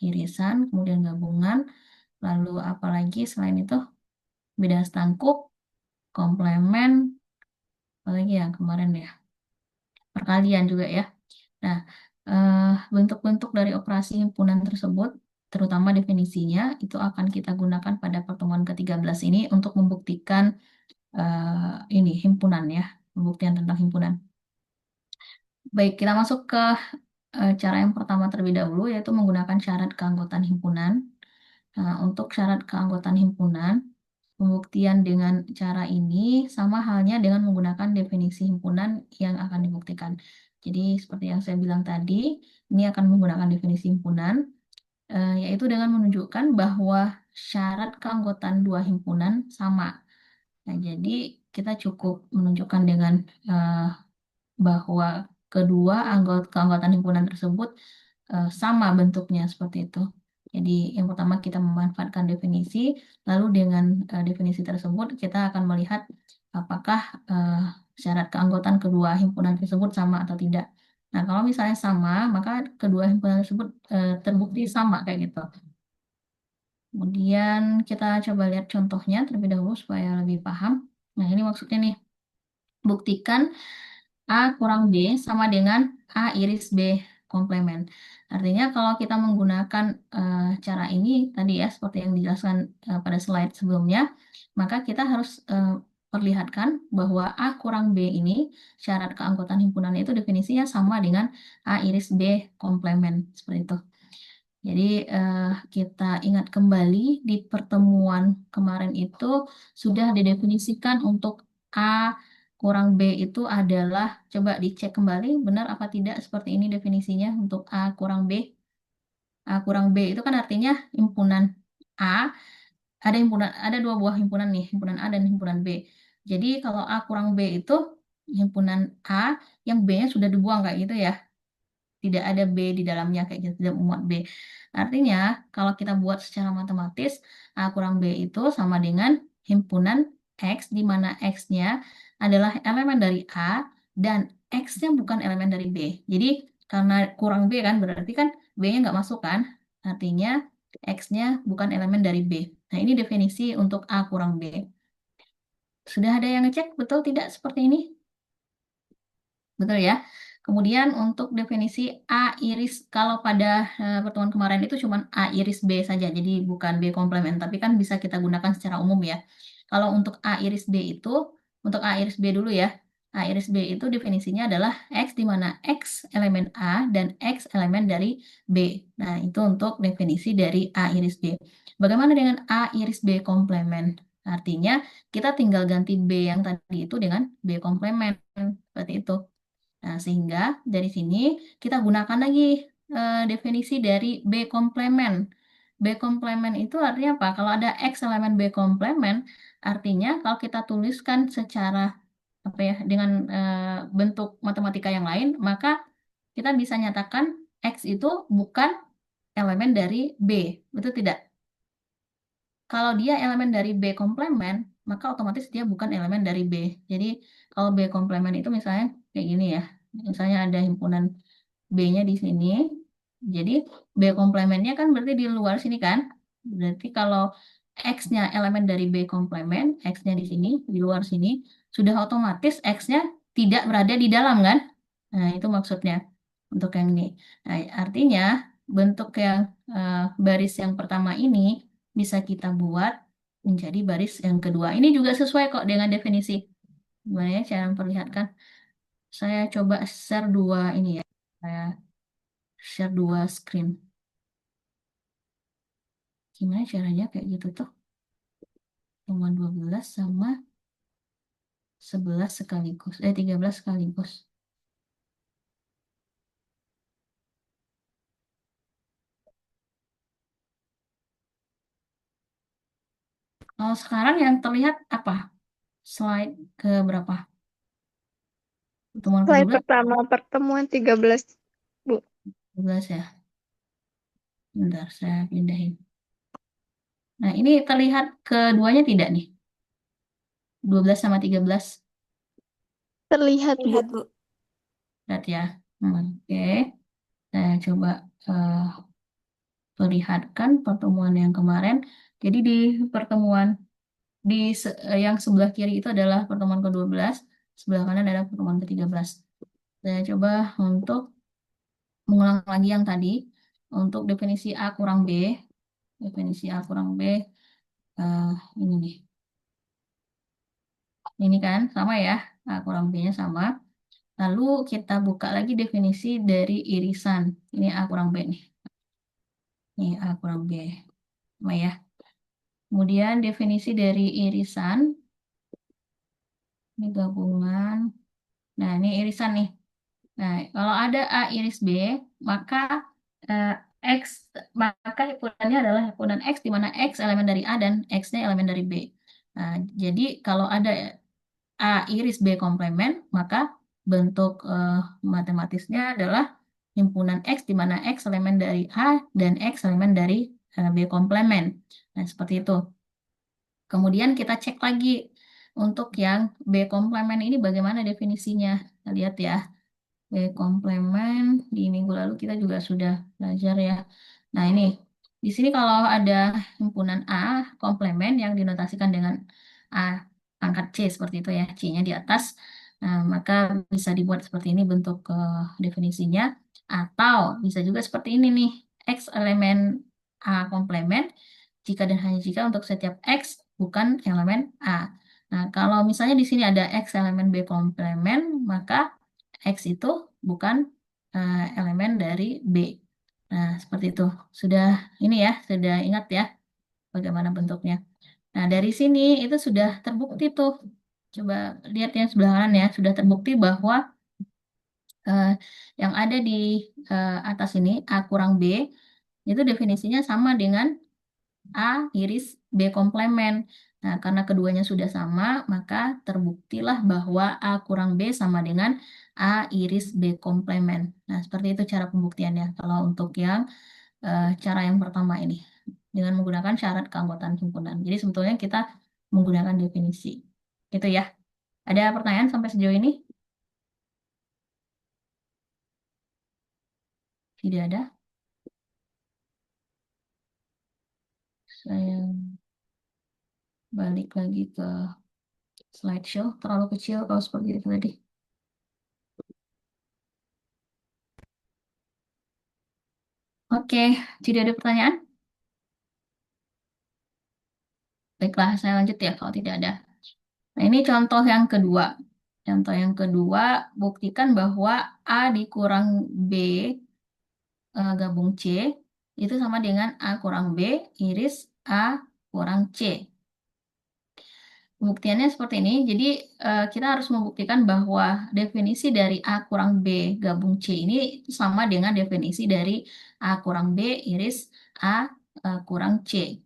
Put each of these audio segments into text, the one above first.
irisan, kemudian gabungan, lalu apalagi selain itu bilangan tangkup, komplemen, apalagi yang kemarin ya, perkalian juga ya. Nah, bentuk-bentuk dari operasi himpunan tersebut, terutama definisinya, itu akan kita gunakan pada pertemuan ke-13 ini untuk membuktikan ini himpunan ya, pembuktian tentang himpunan. Baik, kita masuk ke cara yang pertama terlebih dahulu, yaitu menggunakan syarat keanggotaan himpunan. Nah, untuk syarat keanggotaan himpunan, pembuktian dengan cara ini sama halnya dengan menggunakan definisi himpunan yang akan dibuktikan. Jadi, seperti yang saya bilang tadi, ini akan menggunakan definisi himpunan, yaitu dengan menunjukkan bahwa syarat keanggotaan dua himpunan sama. Nah, jadi kita cukup menunjukkan dengan bahwa kedua keanggotaan himpunan tersebut sama bentuknya seperti itu. Jadi yang pertama kita memanfaatkan definisi, lalu dengan definisi tersebut kita akan melihat apakah syarat keanggotaan kedua himpunan tersebut sama atau tidak. Nah, kalau misalnya sama, maka kedua himpunan tersebut terbukti sama kayak gitu. Kemudian kita coba lihat contohnya terlebih dahulu supaya lebih paham. Nah, ini maksudnya nih, buktikan A kurang B sama dengan A iris B komplemen. Artinya kalau kita menggunakan cara ini tadi ya, seperti yang dijelaskan pada slide sebelumnya, maka kita harus perlihatkan bahwa A kurang B ini syarat keanggotaan himpunan itu definisinya sama dengan A iris B komplemen. Seperti itu. Jadi kita ingat kembali di pertemuan kemarin itu sudah didefinisikan untuk A kurang B itu adalah, coba dicek kembali benar apa tidak seperti ini definisinya untuk A kurang B. A kurang B itu kan artinya himpunan A, ada dua buah himpunan nih, himpunan A dan himpunan B. Jadi kalau A kurang B itu himpunan A yang B-nya sudah dibuang kayak gitu ya. Tidak ada B di dalamnya kayak gitu, tidak memuat B. Artinya, kalau kita buat secara matematis, A kurang B itu sama dengan himpunan X, di mana X-nya adalah elemen dari A, dan X-nya bukan elemen dari B. Jadi, karena kurang B kan, berarti kan B-nya nggak masuk kan? Artinya, X-nya bukan elemen dari B. Nah, ini definisi untuk A kurang B. Sudah ada yang ngecek, betul tidak seperti ini? Betul ya. Kemudian untuk definisi A iris, kalau pada pertemuan kemarin itu cuma A iris B saja, jadi bukan B komplemen, tapi kan bisa kita gunakan secara umum ya. Kalau untuk A iris B itu, untuk A iris B dulu ya, A iris B itu definisinya adalah X di mana X elemen A dan X elemen dari B. Nah, itu untuk definisi dari A iris B. Bagaimana dengan A iris B komplemen? Artinya kita tinggal ganti B yang tadi itu dengan B komplemen, seperti itu. Nah, sehingga dari sini kita gunakan lagi definisi dari B komplemen. B komplemen itu artinya apa? Kalau ada X elemen B komplemen, artinya kalau kita tuliskan secara apa ya dengan bentuk matematika yang lain, maka kita bisa nyatakan X itu bukan elemen dari B. Betul tidak? Kalau dia elemen dari B komplemen, maka otomatis dia bukan elemen dari B. Jadi kalau B komplemen itu misalnya kayak gini ya. Misalnya ada himpunan B-nya di sini. Jadi B komplemennya kan berarti di luar sini kan. Berarti kalau X-nya elemen dari B komplemen, X-nya di sini, di luar sini, sudah otomatis X-nya tidak berada di dalam kan. Nah, itu maksudnya untuk yang ini. Nah, artinya bentuk yang baris yang pertama ini bisa kita buat menjadi baris yang kedua. Ini juga sesuai kok dengan definisi. Gimana ya cara memperlihatkan? Saya coba share dua ini ya. Saya share dua screen. Gimana caranya kayak gitu tuh? Cuma 12 sama 11 sekaligus. 13 sekaligus. Kalau sekarang yang terlihat apa? Slide ke berapa? Pertemuan Slide ke-12? pertama, pertemuan 13, Bu. 12 ya. Bentar, saya pindahin. Nah, ini terlihat keduanya tidak nih? 12 sama 13. Terlihat, Bu. Lihat, Bu. Lihat ya. Oke. Saya coba perlihatkan pertemuan yang kemarin. Jadi di pertemuan yang sebelah kiri itu adalah pertemuan ke-12, sebelah kanan adalah pertemuan ke-13. Saya coba untuk mengulang lagi yang tadi. Untuk definisi A kurang B, definisi A kurang B, eh, ini nih. Ini kan sama ya, A kurang B-nya sama. Lalu kita buka lagi definisi dari irisan. Ini A kurang B nih. Ini A kurang B. Sama ya. Kemudian definisi dari irisan. Ini gabungan. Nah, ini irisan nih. Nah, kalau ada A iris B, maka eh, X, maka himpunannya adalah himpunan X, di mana X elemen dari A dan X-nya elemen dari B. Nah, jadi kalau ada A iris B komplemen, maka bentuk matematisnya adalah himpunan X, di mana X elemen dari A dan X elemen dari B komplemen. Nah, seperti itu. Kemudian kita cek lagi untuk yang B komplemen ini bagaimana definisinya. Kita lihat ya. B komplemen di minggu lalu kita juga sudah belajar ya. Nah, ini di sini kalau ada himpunan A komplemen yang dinotasikan dengan A pangkat C seperti itu ya, C-nya di atas. Nah, maka bisa dibuat seperti ini bentuk definisinya, atau bisa juga seperti ini nih, X elemen A komplemen jika dan hanya jika untuk setiap X bukan elemen A. Nah, kalau misalnya di sini ada X elemen B komplemen, maka X itu bukan elemen dari B. Nah, seperti itu. Sudah ini ya, sudah ingat ya bagaimana bentuknya. Nah, dari sini itu sudah terbukti tuh. Coba lihat yang sebelah kanan ya, sudah terbukti bahwa eh, yang ada di atas ini A kurang B itu definisinya sama dengan A iris B komplemen. Nah, karena keduanya sudah sama, maka terbuktilah bahwa A kurang B sama dengan A iris B komplemen. Nah, seperti itu cara pembuktiannya. Kalau untuk yang cara yang pertama ini, dengan menggunakan syarat keanggotaan himpunan. Jadi sebetulnya kita menggunakan definisi. Gitu ya. Ada pertanyaan sampai sejauh ini? Tidak ada. Saya balik lagi ke slideshow. Terlalu kecil kalau seperti itu tadi. Oke, tidak ada pertanyaan? Baiklah, saya lanjut ya kalau tidak ada. Nah, ini contoh yang kedua. Contoh yang kedua, buktikan bahwa A dikurang B gabung C itu sama dengan A kurang B iris A kurang C. Pembuktiannya seperti ini. Jadi kita harus membuktikan bahwa definisi dari A kurang B gabung C ini sama dengan definisi dari A kurang B iris A kurang C.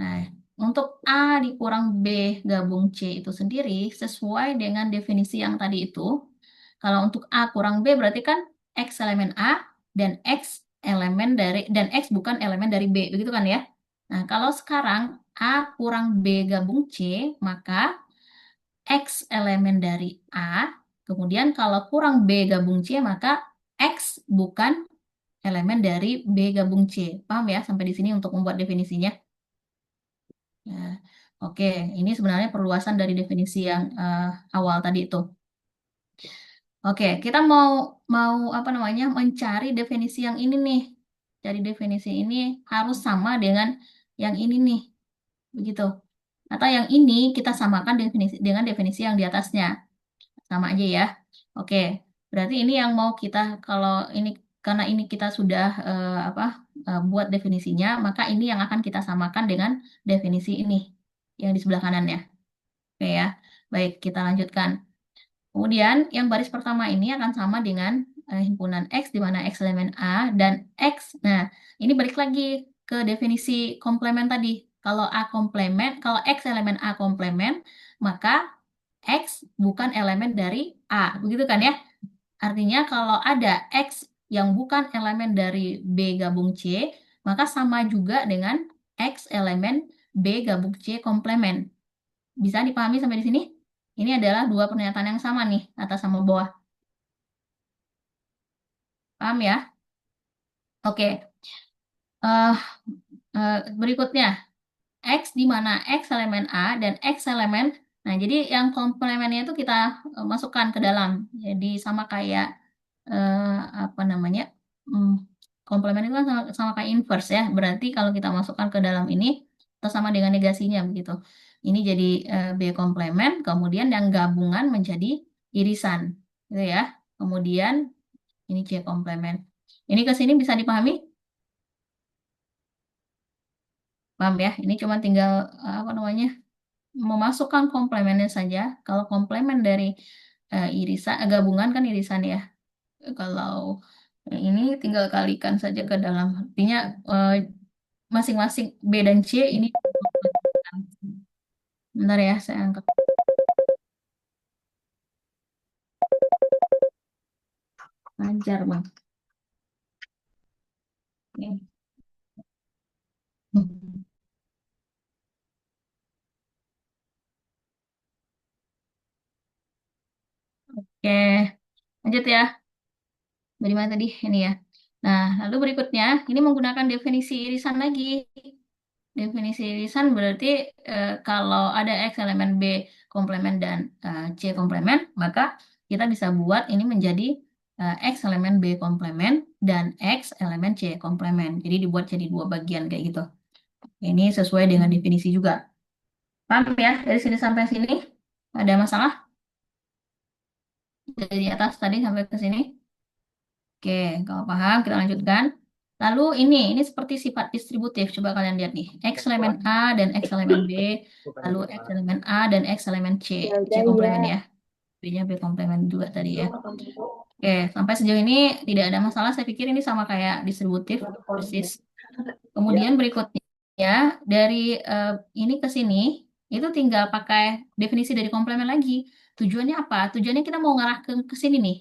Nah, untuk A dikurang B gabung C itu sendiri sesuai dengan definisi yang tadi itu. Kalau untuk A kurang B berarti kan X elemen A dan X elemen dari dan X bukan elemen dari B, begitu kan ya? Nah, kalau sekarang A kurang B gabung C, maka X elemen dari A, kemudian kalau kurang B gabung C, maka X bukan elemen dari B gabung C. Paham ya sampai di sini untuk membuat definisinya? Nah, oke, ini sebenarnya perluasan dari definisi yang awal tadi itu. Oke, kita mau mau apa namanya mencari definisi yang ini nih. Cari definisi ini harus sama dengan yang ini nih, begitu. Atau yang ini kita samakan definisi dengan definisi yang di atasnya, sama aja ya. Oke, berarti ini yang mau kita kalau ini karena ini kita sudah buat definisinya, maka ini yang akan kita samakan dengan definisi ini yang di sebelah kanannya. Oke ya, baik kita lanjutkan. Kemudian yang baris pertama ini akan sama dengan himpunan X di mana X elemen A dan X. Nah, ini balik lagi ke definisi komplemen tadi. Kalau A komplemen, kalau X elemen A komplemen, maka X bukan elemen dari A. Begitu kan ya? Artinya kalau ada X yang bukan elemen dari B gabung C, maka sama juga dengan X elemen B gabung C komplemen. Bisa dipahami sampai di sini? Ini adalah dua pernyataan yang sama nih, atas sama bawah. Paham ya? Oke. Eh, berikutnya, X di mana X elemen A dan X elemen, nah jadi yang komplemennya itu kita masukkan ke dalam. Jadi sama kayak eh, apa namanya? hmm, Komplemen itu kan sama kayak inverse ya. Berarti kalau kita masukkan ke dalam ini atau sama dengan negasinya begitu. Ini jadi B komplemen, kemudian yang gabungan menjadi irisan, gitu ya. Kemudian ini C komplemen. Ini ke sini bisa dipahami? Paham ya? Ini cuma tinggal apa namanya? Memasukkan komplemennya saja. Kalau komplemen dari irisan, gabungan kan irisan ya. Kalau ini tinggal kalikan saja ke dalam. Artinya masing-masing B dan C ini. Bentar ya, saya angkat. Lancar, Bang. Oke. Oke, lanjut ya. Dari mana tadi? Ini ya. Nah, lalu berikutnya, ini menggunakan definisi irisan lagi. Definisi irisan berarti kalau ada X elemen B komplemen dan C komplemen, maka kita bisa buat ini menjadi X elemen B komplemen dan X elemen C komplemen. Jadi dibuat jadi dua bagian kayak gitu. Ini sesuai dengan definisi juga. Paham ya? Dari sini sampai sini ada masalah? Dari atas tadi sampai ke sini? Oke, kalau paham kita lanjutkan. Lalu ini seperti sifat distributif. Coba kalian lihat nih. X elemen A dan X elemen B. Lalu X elemen A dan X elemen C. Ya C udah ya. komplemen ya. B-nya B komplemen juga tadi ya. Oke, sampai sejauh ini tidak ada masalah. Saya pikir ini sama kayak distributif, persis. Kemudian berikutnya, dari ini ke sini, itu tinggal pakai definisi dari komplemen lagi. Tujuannya apa? Tujuannya kita mau ngarah ke sini nih.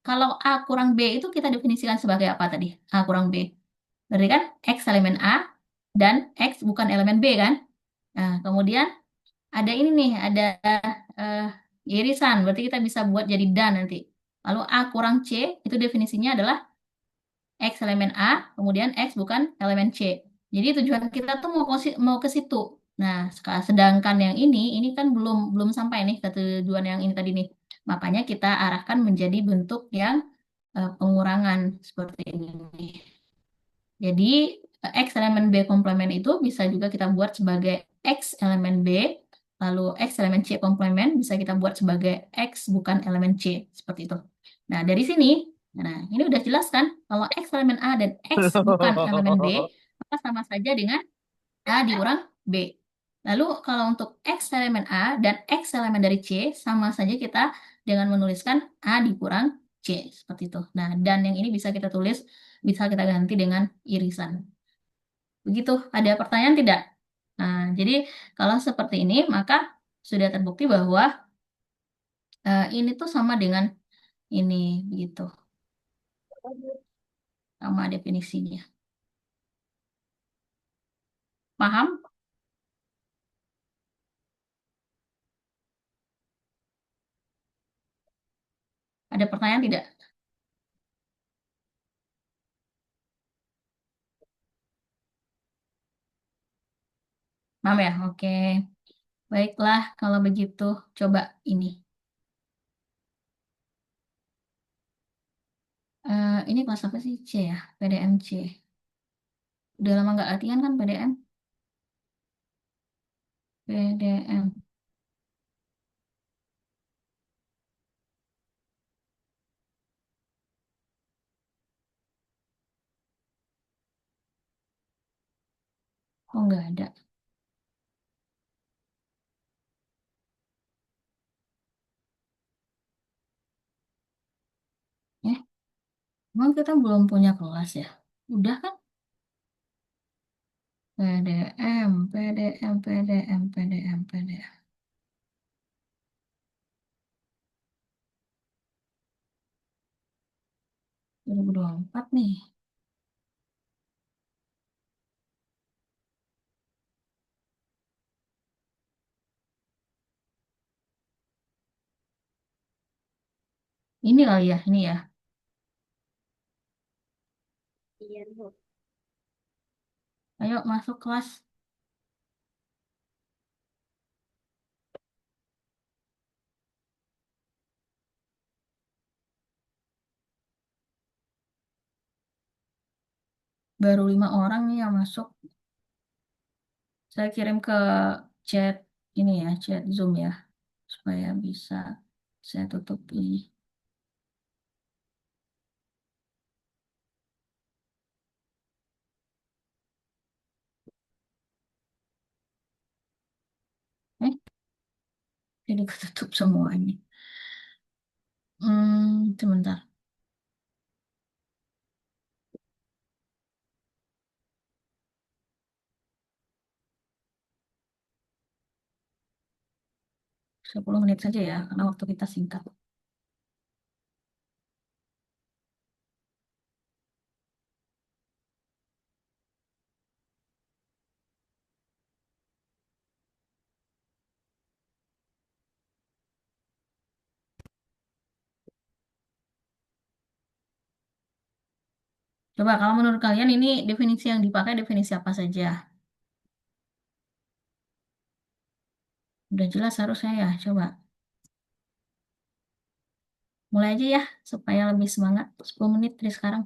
Kalau A kurang B itu kita definisikan sebagai apa tadi? A kurang B. Berarti kan X elemen A dan X bukan elemen B kan? Nah, kemudian ada ini nih, ada eh, irisan. Berarti kita bisa buat jadi dan nanti. Lalu A kurang C itu definisinya adalah X elemen A, kemudian X bukan elemen C. Jadi tujuan kita tuh mau ke situ. Nah, sedangkan yang ini kan belum belum sampai nih ke tujuan yang ini tadi nih. Makanya kita arahkan menjadi bentuk yang pengurangan seperti ini. Jadi X elemen B komplemen itu bisa juga kita buat sebagai X elemen B, lalu X elemen C komplemen bisa kita buat sebagai X bukan elemen C, seperti itu. Nah, dari sini, nah ini udah jelas kan, kalau X elemen A dan X bukan elemen B, maka sama saja dengan A dikurang B. Lalu kalau untuk X elemen A dan X elemen dari C, sama saja kita dengan menuliskan A dikurang C, seperti itu. Nah, dan yang ini bisa kita tulis, bisa kita ganti dengan irisan. Begitu, ada pertanyaan tidak? Nah, jadi kalau seperti ini, maka sudah terbukti bahwa ini tuh sama dengan ini, begitu, sama definisinya. Paham? Ada pertanyaan tidak? Paham ya? Oke. Baiklah, kalau begitu, coba ini. Ini kelas apa sih? C ya? PDMC. Udah lama nggak latihan kan PDM? PDM. Oh, nggak ada. Eh, emang kita belum punya kelas ya? Udah kan? PDM, PDM, PDM, PDM, PDM. 2024 nih. Ini kali ya, ini ya. Iya, Bu. Ayo masuk kelas. Baru 5 orang nih yang masuk. Saya kirim ke chat ini ya, chat Zoom ya, supaya bisa saya tutup ini. Eh, jadi ketutup semuanya. Sebentar. 10 menit saja ya, karena waktu kita singkat. Coba kalau menurut kalian ini definisi yang dipakai definisi apa saja? Udah jelas harusnya ya, coba. Mulai aja ya, supaya lebih semangat. 10 menit dari sekarang.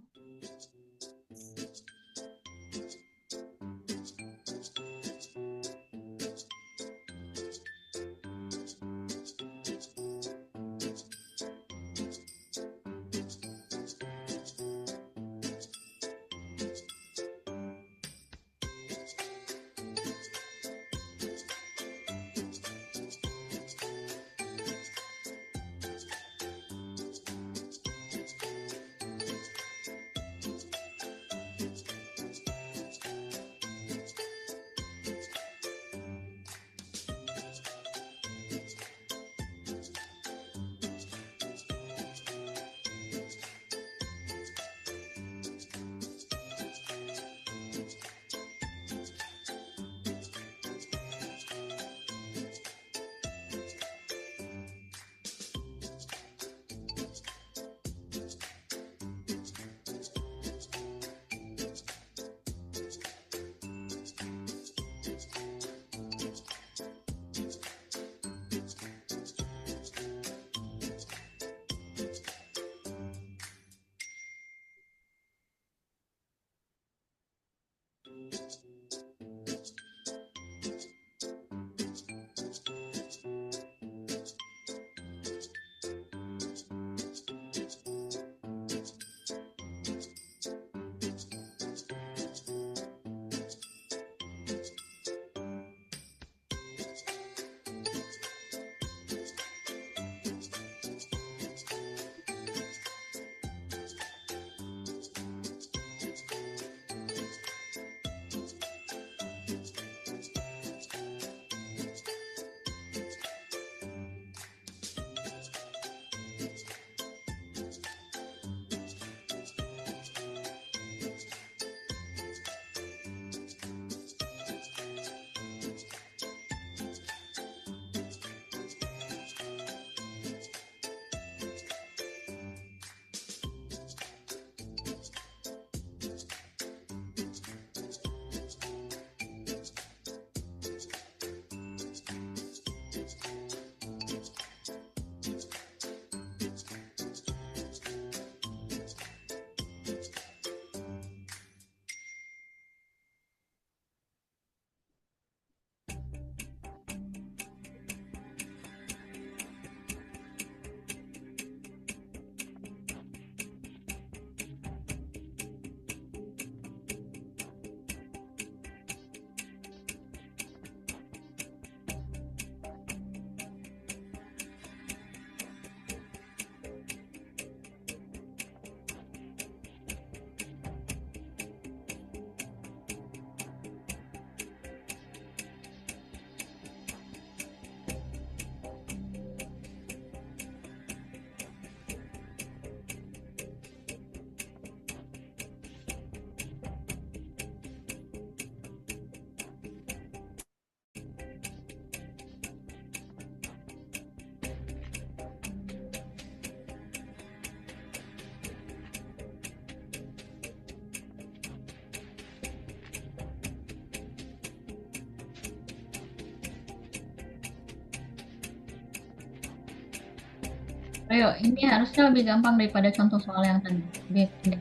Ayo, ini harusnya lebih gampang daripada contoh soal yang tadi. Oke, ini.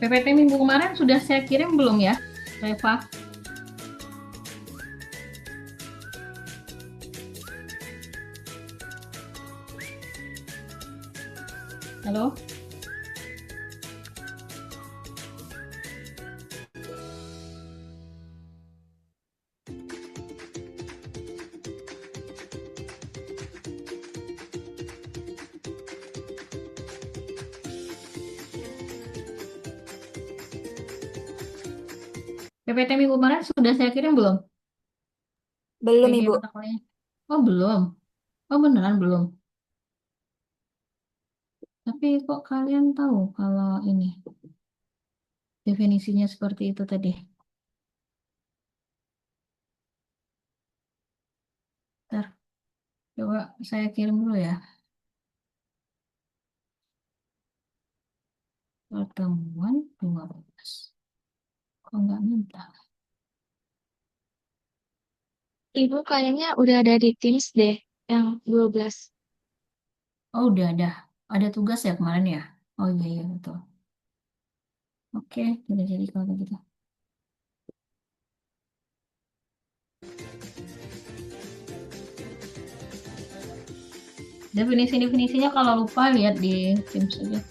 PPT minggu kemarin sudah saya kirim belum ya, Reva? Halo? PPT minggu kemarin sudah saya kirim belum? Belum, PG Ibu. mata kuliah. Oh, belum. Oh, beneran belum. Tapi kok kalian tahu kalau ini definisinya seperti itu tadi? Ntar, coba saya kirim dulu ya. Pertemuan 12. Kok nggak minta? Ibu kayaknya udah ada di Teams deh, yang 12. Oh, udah ada. Ada tugas ya kemarin ya? Oh iya, iya betul. Oke, udah jadi kalau begitu. Definisi-definisinya kalau lupa lihat di Teams aja.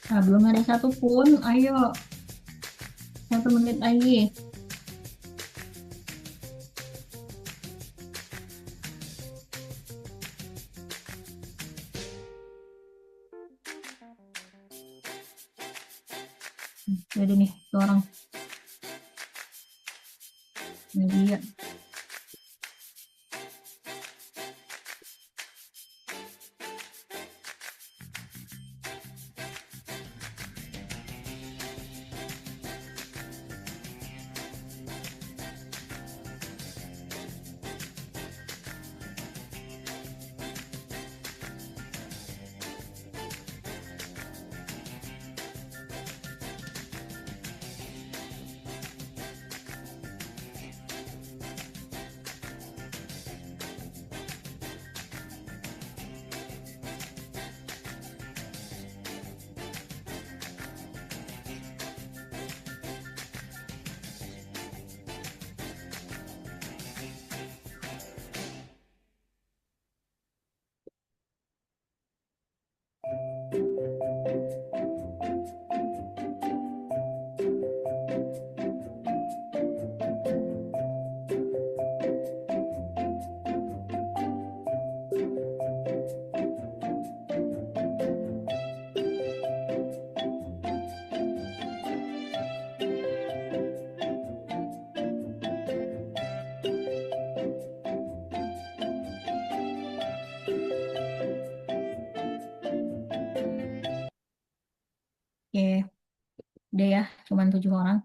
Nah, belum ada satupun. Ayo, 1 menit lagi. Jadi nih, tuh orang. Ini dia. D ya, cuman 7 orang.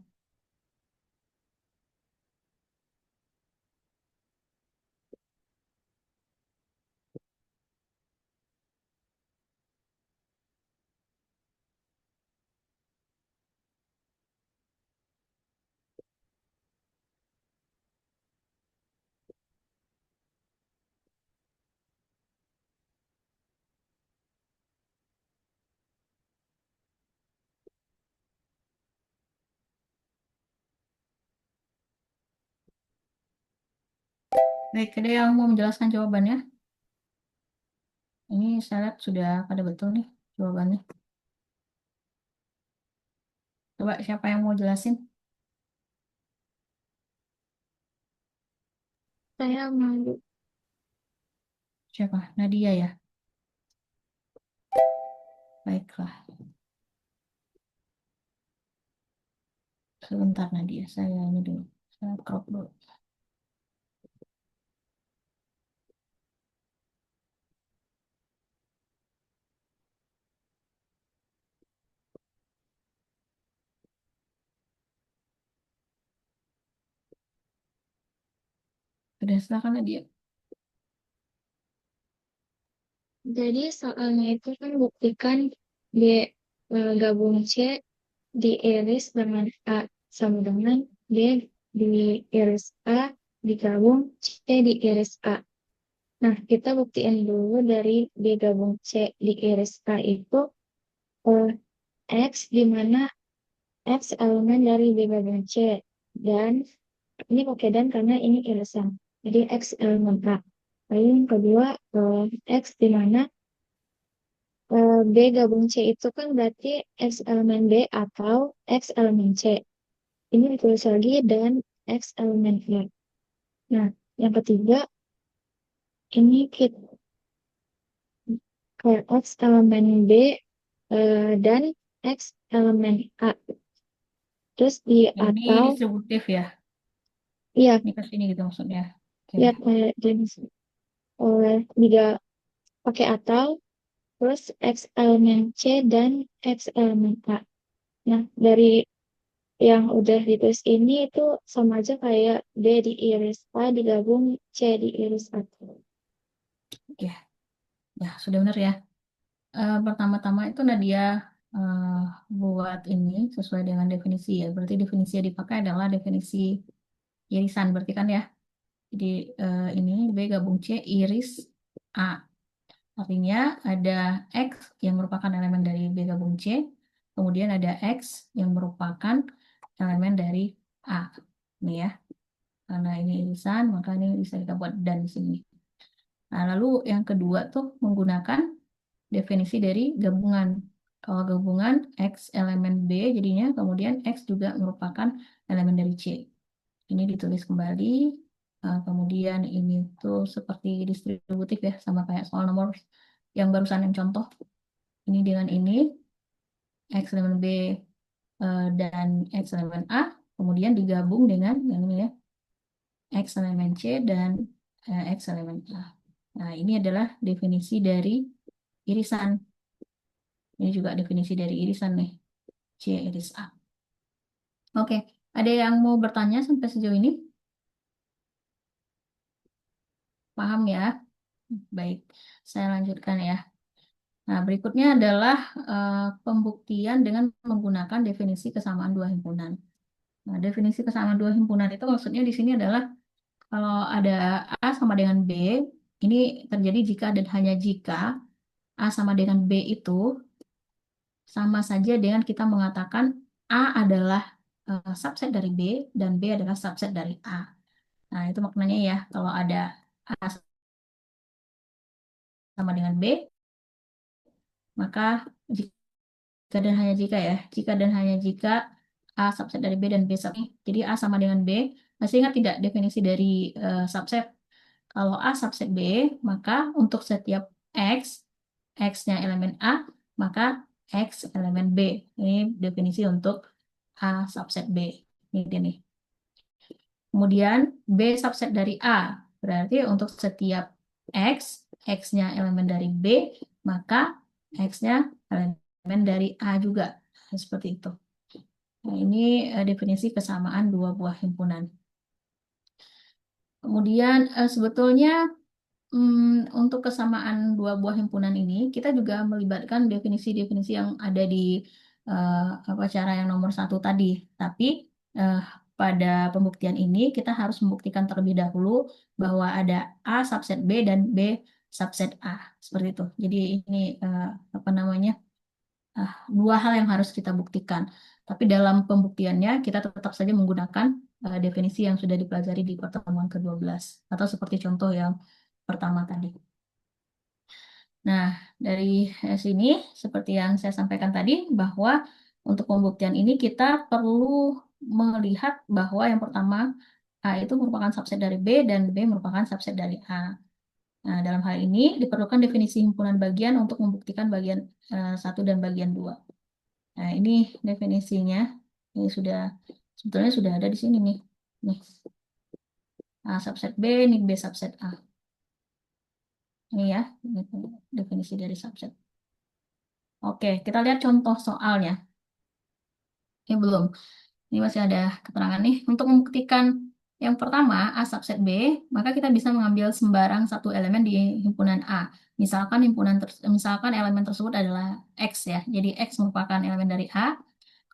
Baik, ada yang mau menjelaskan jawabannya? Ini saya lihat sudah pada betul nih jawabannya. Coba siapa yang mau jelasin? Saya malu. Siapa? Nadia ya? Baiklah. Sebentar Nadia, saya ini dulu. Saya crop dulu. Sudah silakan Nadia. Jadi soalnya itu kan buktikan D gabung C diiris dengan A sama dengan D diiris A digabung C diiris A. Nah, kita buktiin dulu dari D gabung C diiris A itu eh, X di mana X elemen dari D gabung C. Dan ini pakai dan karena ini irisan. Jadi X elemen A. Lalu yang kedua, X di mana B gabung C itu kan berarti X elemen B atau X elemen C. Ini ditulis lagi dan X elemen A. Nah, yang ketiga, ini kita ke X elemen B dan X elemen A. Terus di Ini atau, distributif ya? ya, Ini ke sini gitu maksudnya. Oke. ya kayak jenis oleh tiga pakai atau, terus X elemen C dan X elemen A. Nah, dari yang udah ditulis ini itu sama aja kayak D diiris A digabung C diiris A. Oke. Ya, sudah benar ya. Pertama-tama itu Nadia eh, buat ini sesuai dengan definisi ya. Berarti definisi yang dipakai adalah definisi irisan berarti kan ya. Jadi ini B gabung C iris A. Artinya ada X yang merupakan elemen dari B gabung C. Kemudian ada X yang merupakan elemen dari A. Ini ya. Karena ini irisan, maka ini bisa kita buat dan di sini. Nah, lalu yang kedua tuh menggunakan definisi dari gabungan. Kalau gabungan X elemen B jadinya kemudian X juga merupakan elemen dari C. Ini ditulis kembali. Kemudian ini tuh seperti distributif ya, sama kayak soal nomor yang barusan yang contoh. Ini dengan ini, X elemen B dan X elemen A, kemudian digabung dengan yang ini ya, X elemen C dan X elemen A. Nah, ini adalah definisi dari irisan. Ini juga definisi dari irisan nih. C iris A. Oke, ada yang mau bertanya sampai sejauh ini? Paham ya? Baik, saya lanjutkan ya. Nah, berikutnya adalah pembuktian dengan menggunakan definisi kesamaan dua himpunan. Nah, definisi kesamaan dua himpunan itu maksudnya di sini adalah kalau ada A sama dengan B, ini terjadi jika dan hanya jika A sama dengan B itu sama saja dengan kita mengatakan A adalah subset dari B dan B adalah subset dari A. Nah, itu maknanya ya, kalau ada A sama dengan B, maka jika dan hanya jika ya, jika dan hanya jika A subset dari B dan B subset. Jadi A sama dengan B, masih ingat tidak definisi dari subset? Kalau A subset B, maka untuk setiap X, X-nya elemen A, maka X elemen B. Ini definisi untuk A subset B. Ini nih. Kemudian B subset dari A. Berarti untuk setiap X, X-nya elemen dari B, maka X-nya elemen dari A juga. Seperti itu. Nah, ini definisi kesamaan dua buah himpunan. Kemudian sebetulnya untuk kesamaan dua buah himpunan ini, kita juga melibatkan definisi-definisi yang ada di apa cara yang nomor satu tadi. Tapi eh, pada pembuktian ini kita harus membuktikan terlebih dahulu bahwa ada A subset B dan B subset A. Seperti itu. Jadi ini apa namanya dua hal yang harus kita buktikan. Tapi dalam pembuktiannya kita tetap saja menggunakan definisi yang sudah dipelajari di pertemuan ke-12 atau seperti contoh yang pertama tadi. Nah, dari sini seperti yang saya sampaikan tadi bahwa untuk pembuktian ini kita perlu melihat bahwa yang pertama A itu merupakan subset dari B dan B merupakan subset dari A. Nah, dalam hal ini diperlukan definisi himpunan bagian untuk membuktikan bagian 1 dan bagian 2. Nah, ini definisinya. Ini sebetulnya sudah ada di sini nih. Nih, A subset B, ini B subset A. Ini ya, ini definisi dari subset. Oke, kita lihat contoh soalnya. Ini belum. Ini masih ada keterangan nih. Untuk membuktikan yang pertama, A subset B, maka kita bisa mengambil sembarang satu elemen di himpunan A. Misalkan elemen tersebut adalah X ya. Jadi X merupakan elemen dari A.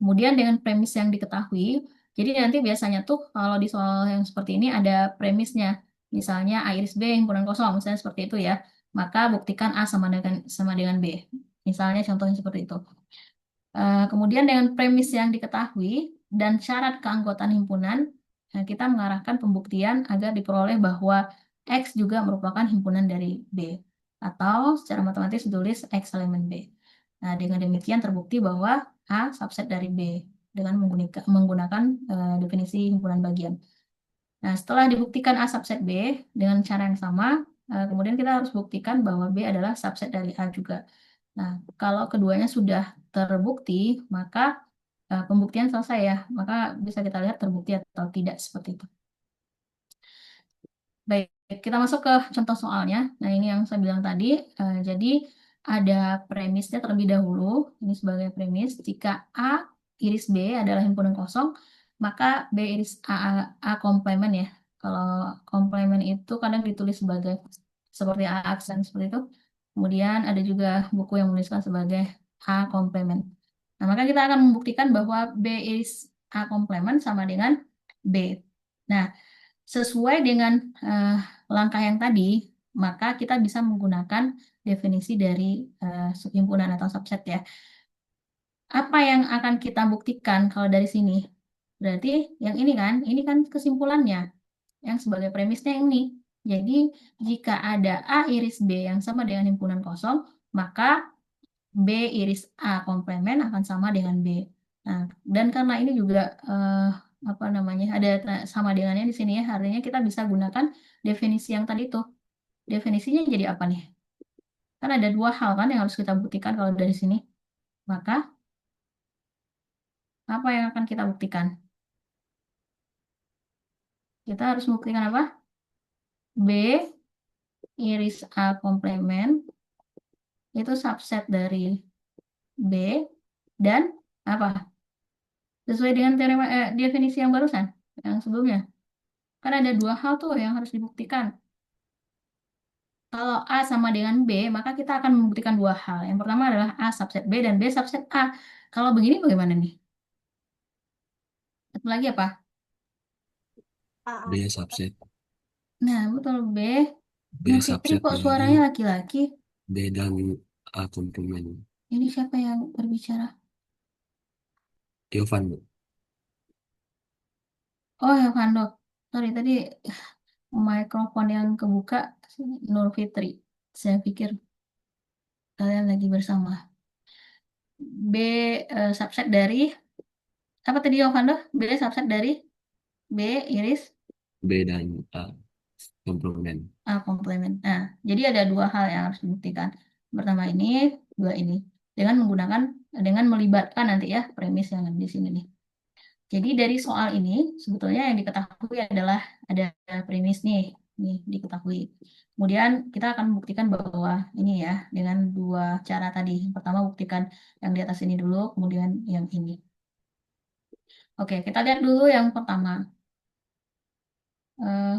Kemudian dengan premis yang diketahui, jadi nanti biasanya tuh kalau di soal yang seperti ini ada premisnya. Misalnya A iris B himpunan kosong, misalnya seperti itu ya. Maka buktikan A sama dengan B. Misalnya contohnya seperti itu. Kemudian dengan premis yang diketahui dan syarat keanggotaan himpunan, kita mengarahkan pembuktian agar diperoleh bahwa X juga merupakan himpunan dari B. Atau secara matematis ditulis X elemen B. Nah, dengan demikian terbukti bahwa A subset dari B dengan menggunakan definisi himpunan bagian. Nah, setelah dibuktikan A subset B dengan cara yang sama, kemudian kita harus buktikan bahwa B adalah subset dari A juga. Nah, kalau keduanya sudah terbukti, maka pembuktian selesai ya. Maka bisa kita lihat terbukti atau tidak seperti itu. Baik, kita masuk ke contoh soalnya. Nah, ini yang saya bilang tadi. Jadi, ada premisnya terlebih dahulu. Ini sebagai premis. Jika A iris B adalah himpunan kosong, maka B iris A komplement ya. Kalau komplement itu kadang ditulis sebagai seperti A aksen seperti itu. Kemudian ada juga buku yang menuliskan sebagai A komplement. Nah, maka kita akan membuktikan bahwa B iris A komplement sama dengan B. Nah, sesuai dengan langkah yang tadi, maka kita bisa menggunakan definisi dari himpunan atau subset ya. Apa yang akan kita buktikan kalau dari sini? Berarti yang ini kan kesimpulannya. Yang sebagai premisnya ini. Jadi, jika ada A iris B yang sama dengan himpunan kosong, maka B iris A komplement akan sama dengan B. Nah, dan karena ini juga apa namanya ada sama dengannya di sini ya, artinya kita bisa gunakan definisi yang tadi tuh. Definisinya jadi apa nih? Kan ada dua hal kan yang harus kita buktikan kalau dari sini. Maka apa yang akan kita buktikan? Kita harus membuktikan apa? B iris A komplement itu subset dari B dan apa? Sesuai dengan teorema definisi yang barusan, yang sebelumnya. Kan ada dua hal tuh yang harus dibuktikan. Kalau A sama dengan B, maka kita akan membuktikan dua hal. Yang pertama adalah A subset B dan B subset A. Kalau begini bagaimana nih? Satu lagi apa? A. B subset Nah, betul B. B Nah, Fitri subset kok dari suaranya laki-laki? B dan A komplement. Ini siapa yang berbicara? Yovan, Bu. Oh, ya Kando. Sorry, tadi mikrofon yang kebuka Nur Fitri. Saya pikir kalian lagi bersama. B subset dari apa tadi Yovando? B subset dari B iris B dan A komplement. A komplement. Nah, jadi ada dua hal yang harus dibuktikan. Pertama ini, dua ini. Dengan melibatkan nanti ya premis yang ada di sini nih. Jadi dari soal ini sebetulnya yang diketahui adalah ada premis nih diketahui. Kemudian kita akan membuktikan bahwa ini ya dengan dua cara tadi. Pertama buktikan yang di atas ini dulu, kemudian yang ini. Oke, kita lihat dulu yang pertama. Eh,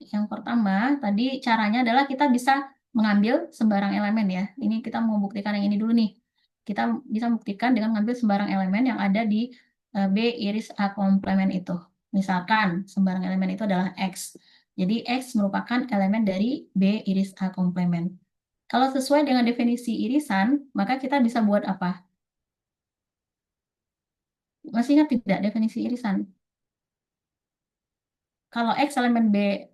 yang pertama, tadi caranya adalah kita bisa mengambil sembarang elemen ya. Ini kita mau buktikan yang ini dulu nih. Kita bisa buktikan dengan mengambil sembarang elemen yang ada di B iris A komplement itu. Misalkan sembarang elemen itu adalah X. Jadi X merupakan elemen dari B iris A komplement. Kalau sesuai dengan definisi irisan, maka kita bisa buat apa? Masih ingat tidak definisi irisan? Kalau X elemen B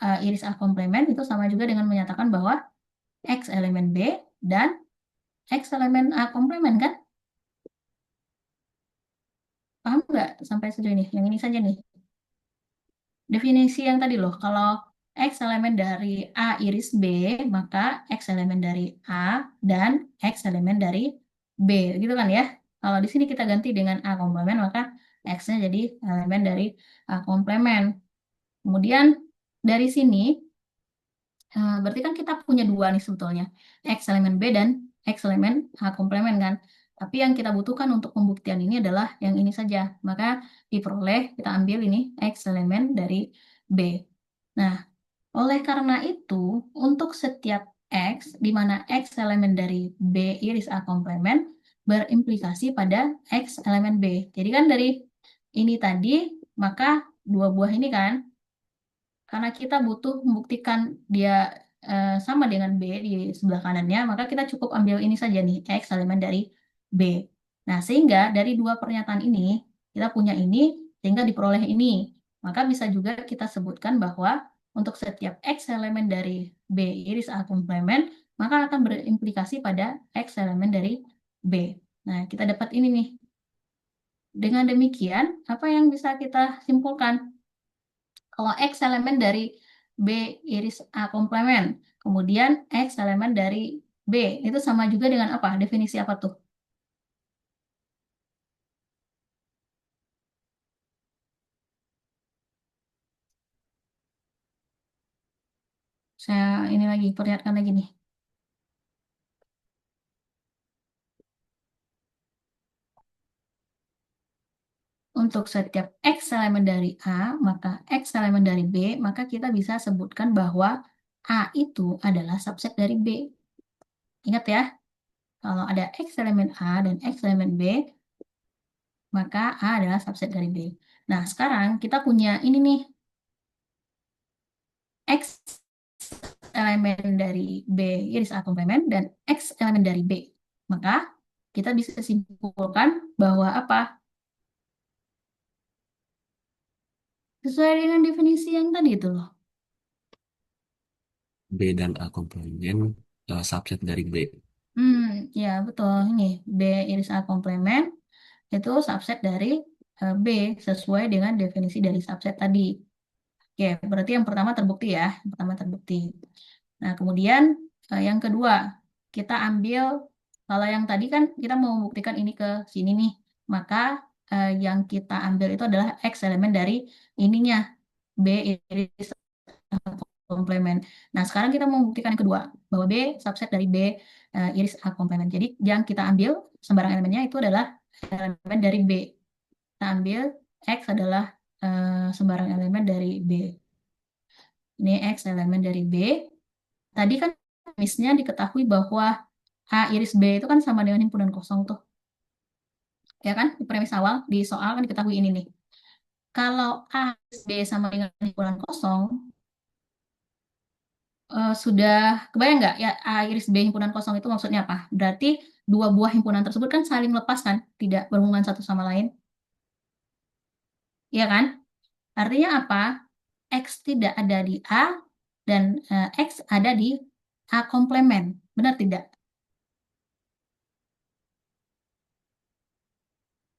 iris A komplement itu sama juga dengan menyatakan bahwa X elemen B dan X elemen A komplement kan? Paham nggak sampai sejauh ini? Yang ini saja nih. Definisi yang tadi loh, kalau X elemen dari A iris B, maka X elemen dari A dan X elemen dari B. Gitu kan ya? Kalau di sini kita ganti dengan A komplement, maka X-nya jadi elemen dari A komplement. Kemudian dari sini, berarti kan kita punya dua nih sebetulnya. X elemen B dan X elemen H komplement kan. Tapi yang kita butuhkan untuk pembuktian ini adalah yang ini saja. Maka diperoleh, kita ambil ini X elemen dari B. Nah, oleh karena itu, untuk setiap X, di mana X elemen dari B iris A komplement, berimplikasi pada X elemen B. Jadi kan dari ini tadi, maka dua buah ini kan, karena kita butuh membuktikan dia sama dengan B di sebelah kanannya, maka kita cukup ambil ini saja nih, X elemen dari B. Nah, sehingga dari dua pernyataan ini, kita punya ini, sehingga diperoleh ini. Maka bisa juga kita sebutkan bahwa untuk setiap X elemen dari B iris A komplement, maka akan berimplikasi pada X elemen dari B. Nah, kita dapat ini nih. Dengan demikian, apa yang bisa kita simpulkan? Kalau X elemen dari B iris A komplement, kemudian X elemen dari B, itu sama juga dengan apa? Definisi apa tuh? Saya ini lagi, perlihatkan lagi nih. Untuk setiap X elemen dari A, maka X elemen dari B, maka kita bisa sebutkan bahwa A itu adalah subset dari B. Ingat ya, kalau ada X elemen A dan X elemen B, maka A adalah subset dari B. Nah, sekarang kita punya ini nih, X elemen dari B iris A komplement dan X elemen dari B. Maka kita bisa simpulkan bahwa apa? Sesuai dengan definisi yang tadi itu loh. B dan A komplement subset dari B. Ya betul. Ini B iris A komplement itu subset dari B sesuai dengan definisi dari subset tadi. Oke, berarti yang pertama terbukti ya. Yang pertama terbukti. Nah, kemudian yang kedua, kita ambil, kalau yang tadi kan kita mau membuktikan ini ke sini nih, maka yang kita ambil itu adalah X elemen dari ininya, B iris komplement. Nah, sekarang kita mau membuktikan yang kedua, bahwa B subset dari B iris A komplement. Jadi, yang kita ambil sembarang elemennya itu adalah elemen dari B. Kita ambil X adalah sembarang elemen dari B. Ini X elemen dari B. Tadi kan premisnya diketahui bahwa A iris B itu kan sama dengan himpunan kosong tuh. Ya kan? Di premis awal, di soal kan diketahui ini nih. Kalau A iris B sama dengan himpunan kosong, sudah kebayang nggak ya A iris B himpunan kosong itu maksudnya apa? Berarti dua buah himpunan tersebut kan saling lepas kan? Tidak berhubungan satu sama lain. Iya kan? Artinya apa? X tidak ada di A dan X ada di A komplement. Benar tidak?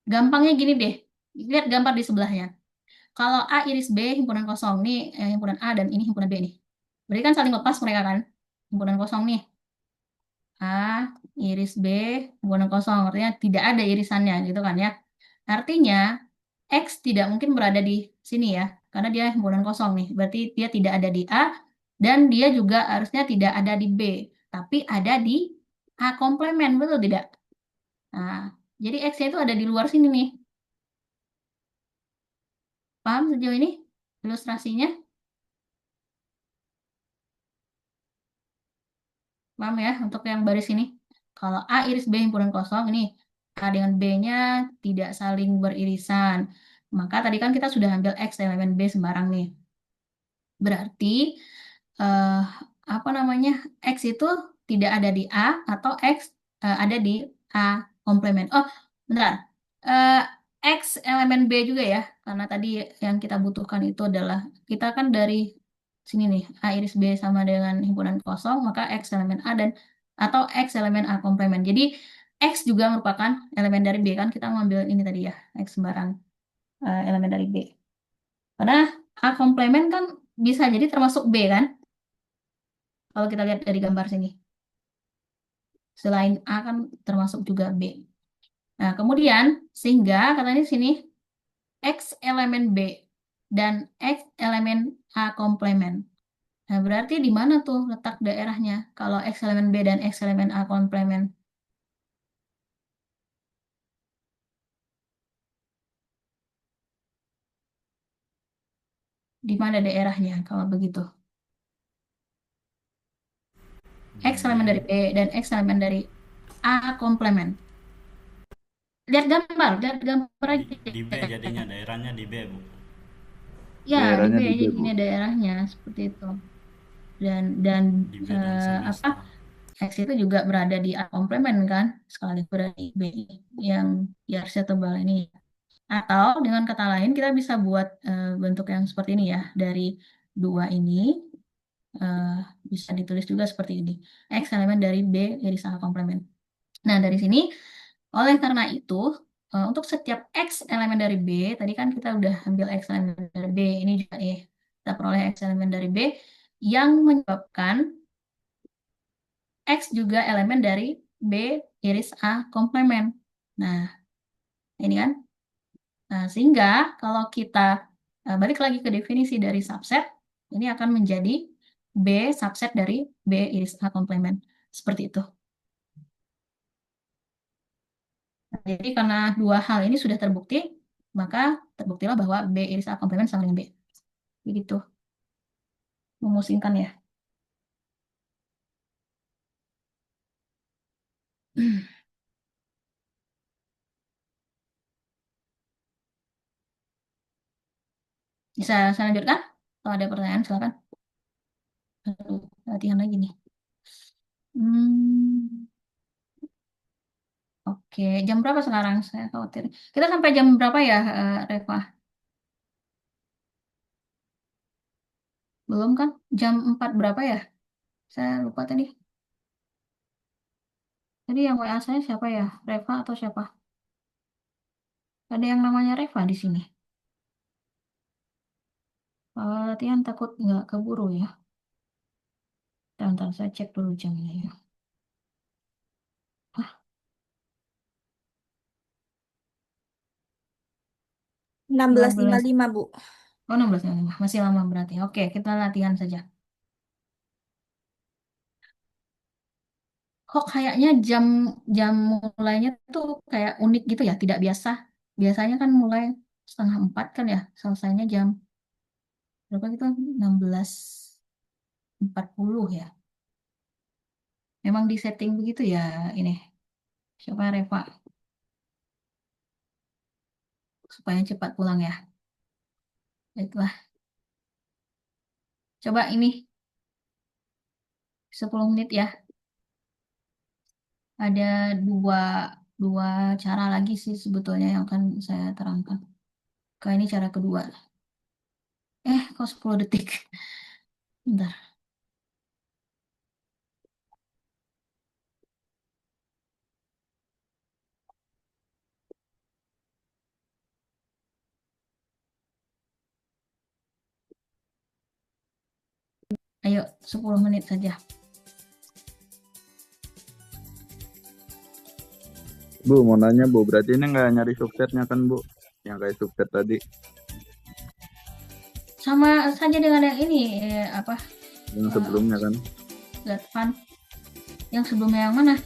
Gampangnya gini deh. Lihat gambar di sebelahnya. Kalau A iris B himpunan kosong nih, himpunan A dan ini himpunan B nih. Berarti kan saling lepas mereka kan? Himpunan kosong nih. A iris B himpunan kosong, artinya tidak ada irisannya gitu kan ya. Artinya X tidak mungkin berada di sini ya, karena dia himpunan kosong nih. Berarti dia tidak ada di A dan dia juga harusnya tidak ada di B, tapi ada di A komplement, betul tidak? Nah, jadi X-nya itu ada di luar sini nih. Paham sejauh ini ilustrasinya? Paham ya untuk yang baris ini? Kalau A iris B himpunan kosong, ini A dengan B-nya tidak saling beririsan. Maka tadi kan kita sudah ambil X elemen B sembarang nih. Berarti eh, apa namanya, X itu tidak ada di A atau X ada di A komplement. Oh, bentar. Eh, X elemen B juga ya, karena tadi yang kita butuhkan itu adalah kita kan dari sini nih, A iris B sama dengan himpunan kosong, maka X elemen A dan atau X elemen A komplement. Jadi X juga merupakan elemen dari B, kan kita ngambil ini tadi ya, X sembarang elemen dari B. Karena A komplement kan bisa jadi termasuk B kan, kalau kita lihat dari gambar sini. Selain A kan termasuk juga B. Nah, kemudian sehingga katanya di sini X elemen B dan X elemen A komplement. Nah, berarti di mana tuh letak daerahnya kalau X elemen B dan X elemen A komplement? Di mana daerahnya kalau begitu? X elemen dari B dan X elemen dari A komplement. Lihat gambar aja. Di B jadinya, daerahnya di B, Bu. Ya, di Daerahnya B, di B, jadi Bu. ini daerahnya seperti itu. Dan Di B dan apa? semesta. X itu juga berada di A komplement kan, sekali berada di B yang garisnya tebal ini. Atau dengan kata lain kita bisa buat bentuk yang seperti ini ya, dari dua ini eh, bisa ditulis juga seperti ini. X elemen dari B iris A komplement. Nah, dari sini oleh karena itu untuk setiap X elemen dari B, tadi kan kita udah ambil X elemen dari B, ini juga kita peroleh X elemen dari B yang menyebabkan X juga elemen dari B iris A komplement. Nah, ini kan. Nah, sehingga kalau kita balik lagi ke definisi dari subset, ini akan menjadi B subset dari B iris A komplement. Seperti itu. Nah, jadi karena dua hal ini sudah terbukti, maka terbuktilah bahwa B iris A komplement sama dengan B. Begitu. Memusingkan ya. Bisa saya lanjutkan? Kalau ada pertanyaan, silakan. Latihan lagi nih. Hmm, oke, jam berapa sekarang? Saya khawatir. Kita sampai jam berapa ya, Reva? Belum kan? Jam 4 berapa ya? Saya lupa tadi. Tadi yang WA saya siapa ya? Reva atau siapa? Ada yang namanya Reva di sini. Kalau latihan takut nggak keburu ya. Bentar, saya cek dulu jamnya ya. Hah, 12. 16.55, Bu. Oh, 16.05. Masih lama berarti. Oke, kita latihan saja. Kok kayaknya jam jam mulainya tuh kayak unik gitu ya, tidak biasa. Biasanya kan mulai 3:30 kan ya, selesainya jam berapa gitu? 16:40 ya. Memang di setting begitu ya ini. Siapa Reva? Supaya cepat pulang ya. Baiklah. Coba ini 10 menit ya. Ada dua dua cara lagi sih sebetulnya yang akan saya terangkan. Kayak ini cara kedua. Kok 10 detik? Bentar. Ayo, 10 menit saja. Bu, mau nanya Bu, berarti ini nggak nyari subsetnya kan Bu? Yang kayak subset tadi, Sama saja dengan yang ini, apa, yang sebelumnya kan? Gatvan. Yang sebelumnya yang mana?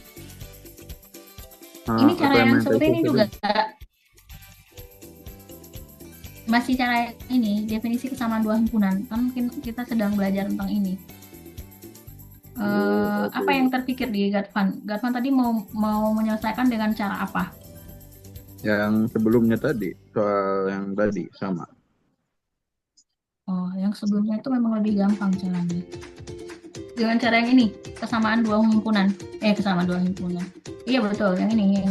Ah, Ini apa cara yang yang main seperti kayak ini subset juga. itu? masih cara ini, definisi kesamaan dua himpunan. Kan mungkin kita sedang belajar tentang ini. Apa yang terpikir di Gatvan? Gatvan tadi mau menyelesaikan dengan cara apa? Yang sebelumnya tadi, soal yang tadi sama. Oh, yang sebelumnya itu memang lebih gampang caranya. Dengan cara yang ini, kesamaan dua himpunan. Kesamaan dua himpunan. Iya betul, yang ini.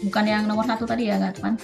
Bukan yang nomor 1 tadi ya, Gatvan?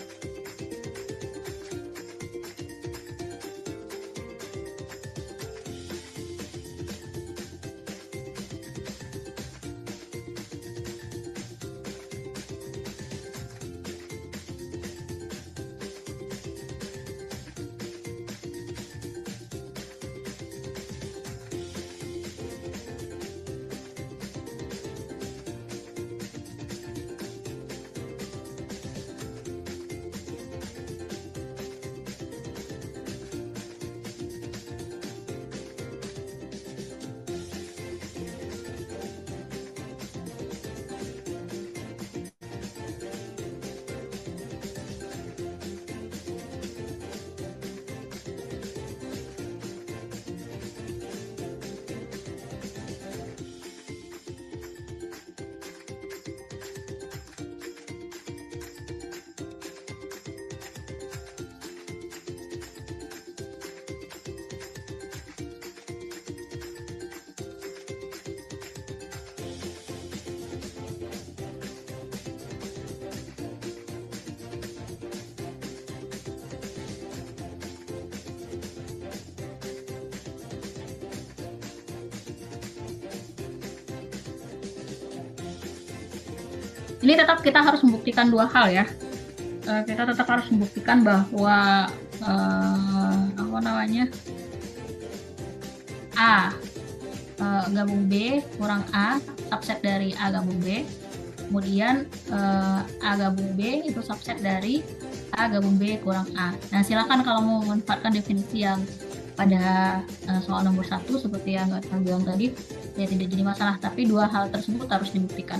Ini tetap kita harus membuktikan dua hal ya. Kita tetap harus membuktikan bahwa apa namanya A gabung B kurang A subset dari A gabung B. Kemudian A gabung B itu subset dari A gabung B kurang A. Nah silakan kalau mau memanfaatkan definisi yang pada soal nomor 1 seperti yang Kak bilang tadi, ya tidak jadi masalah. Tapi dua hal tersebut harus dibuktikan.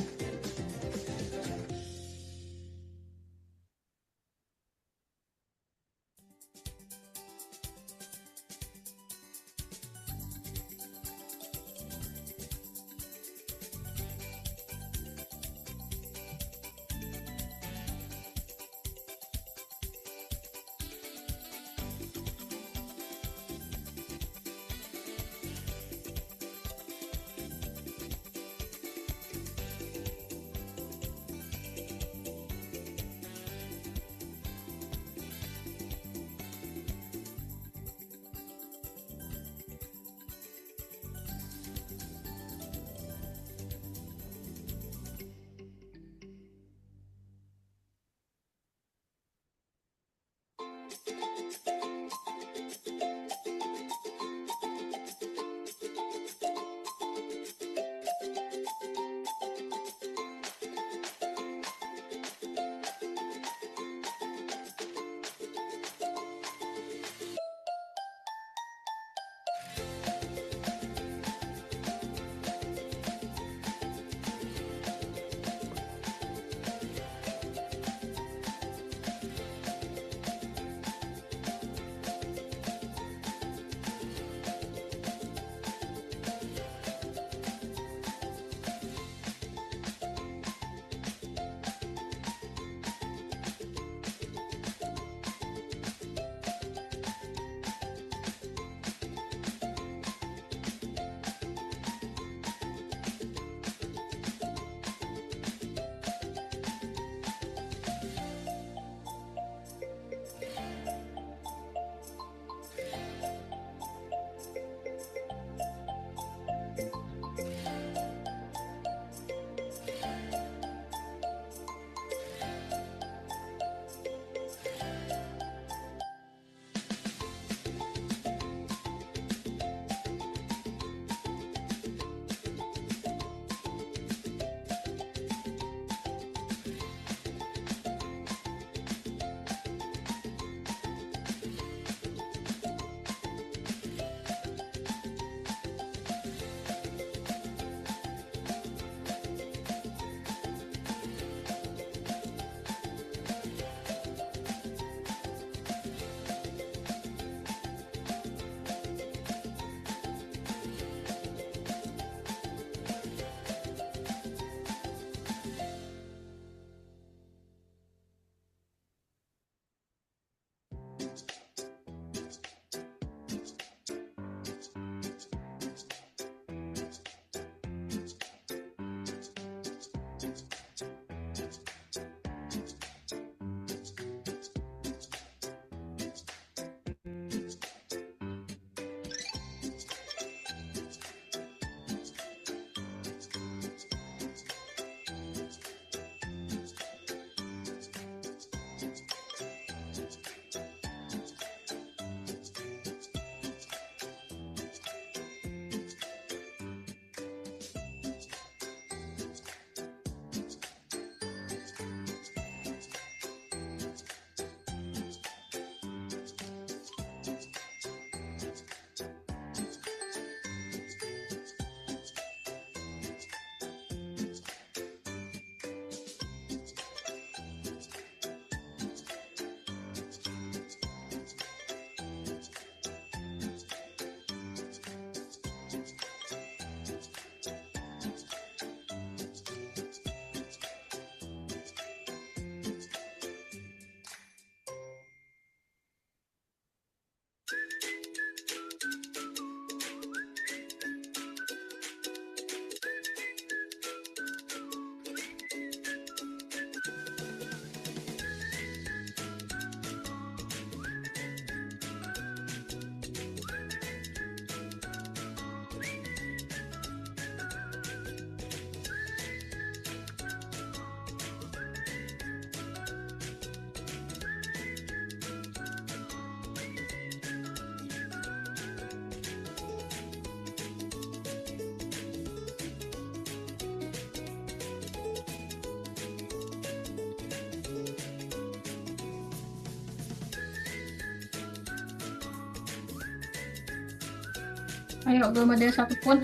Ayo, belum ada satupun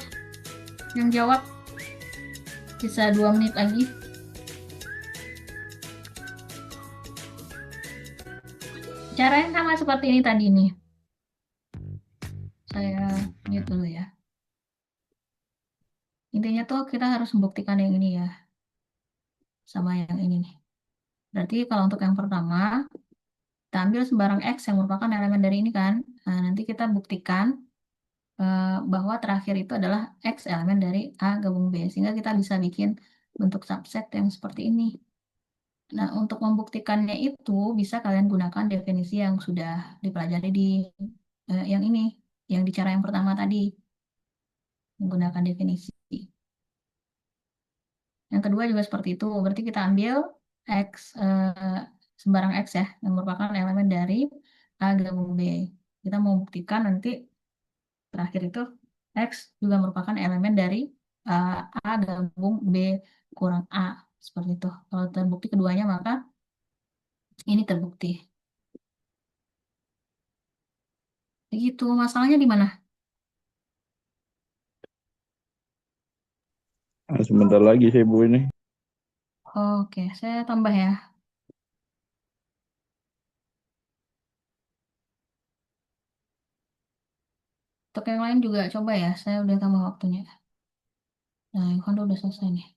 yang jawab. Bisa 2 menit lagi. Caranya sama seperti ini tadi nih. Saya mute dulu ya. Intinya tuh kita harus membuktikan yang ini ya. Sama yang ini nih. Berarti kalau untuk yang pertama, kita ambil sembarang X yang merupakan elemen dari ini kan. Nah, nanti kita buktikan bahwa terakhir itu adalah X elemen dari A gabung B. Sehingga kita bisa bikin bentuk subset yang seperti ini. Nah, untuk membuktikannya itu bisa kalian gunakan definisi yang sudah dipelajari di yang ini, yang di cara yang pertama tadi, menggunakan definisi. Yang kedua juga seperti itu, berarti kita ambil X, sembarang X ya, yang merupakan elemen dari A gabung B. Kita mau buktikan nanti terakhir itu X juga merupakan elemen dari A gabung B kurang A, seperti itu. Kalau terbukti keduanya maka ini terbukti. Begitu, masalahnya di mana? Nah, sebentar lagi sih Bu ini. Oke, saya tambah ya. Untuk yang lain juga coba ya, saya udah tambah waktunya. Nah, yang kan udah selesai nih.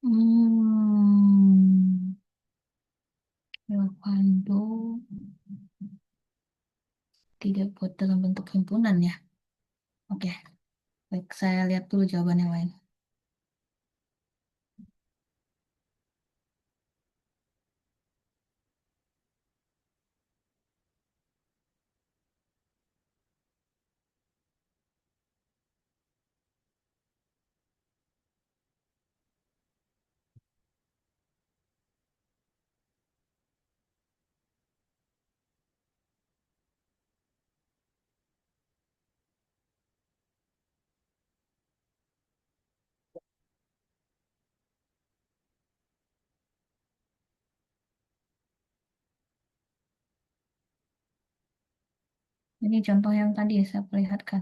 Hmm, Elvando tidak buat dalam bentuk himpunan ya. Oke, baik, saya lihat dulu jawaban yang lain. Ini contoh yang tadi saya perlihatkan.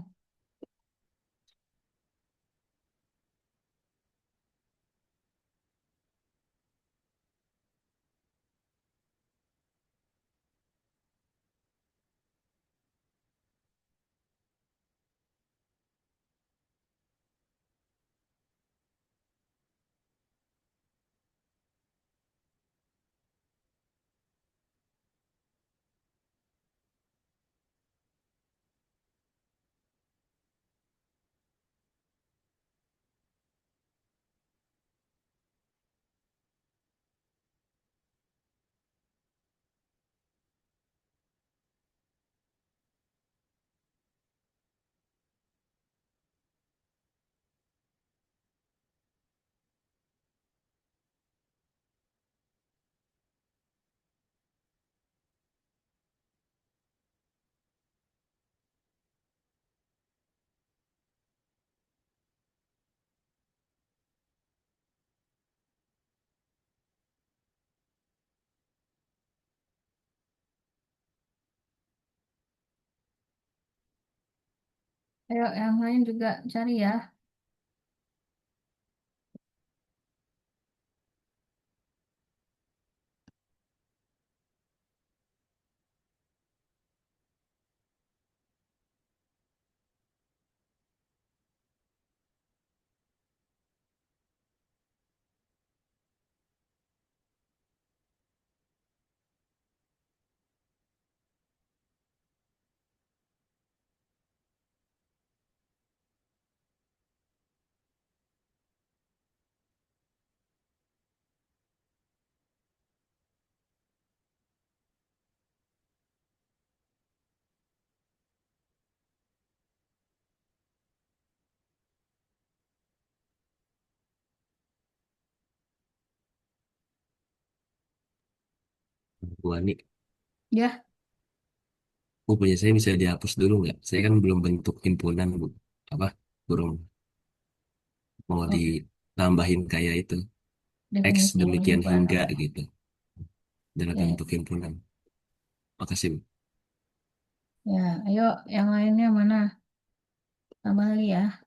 Ayo, yang lain juga cari ya. Bu Ani, Ya, Bu punya saya bisa dihapus dulu nggak? Saya kan belum bentuk himpunan, Bu. Apa? Belum mau oke. ditambahin kayak itu. X definisi demikian himpunan hingga apa. gitu dalam Ya, bentuk himpunan. Makasih. Bu. ya, ayo yang lainnya mana? Tambah lagi ya.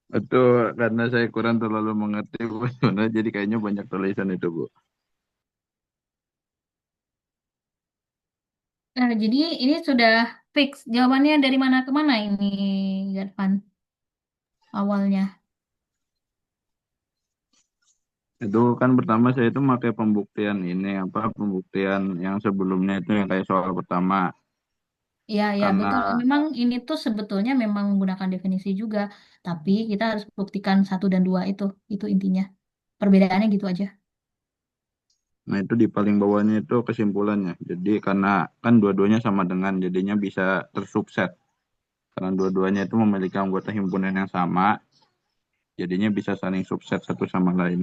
Itu karena saya kurang terlalu mengerti Bu. Sebenarnya jadi kayaknya banyak tulisan itu Bu. Jadi ini sudah fix. Jawabannya dari mana ke mana ini, Gadvan? Awalnya. Itu kan pertama saya itu pakai pembuktian ini apa pembuktian yang sebelumnya itu yang kayak soal pertama Ya, ya, betul. karena Memang ini tuh sebetulnya memang menggunakan definisi juga. Tapi kita harus buktikan satu dan dua itu. Itu intinya. Perbedaannya gitu aja. nah itu di paling bawahnya itu kesimpulannya. Jadi karena kan dua-duanya sama dengan jadinya bisa tersubset. Karena dua-duanya itu memiliki anggota himpunan yang sama, jadinya bisa saling subset satu sama lain.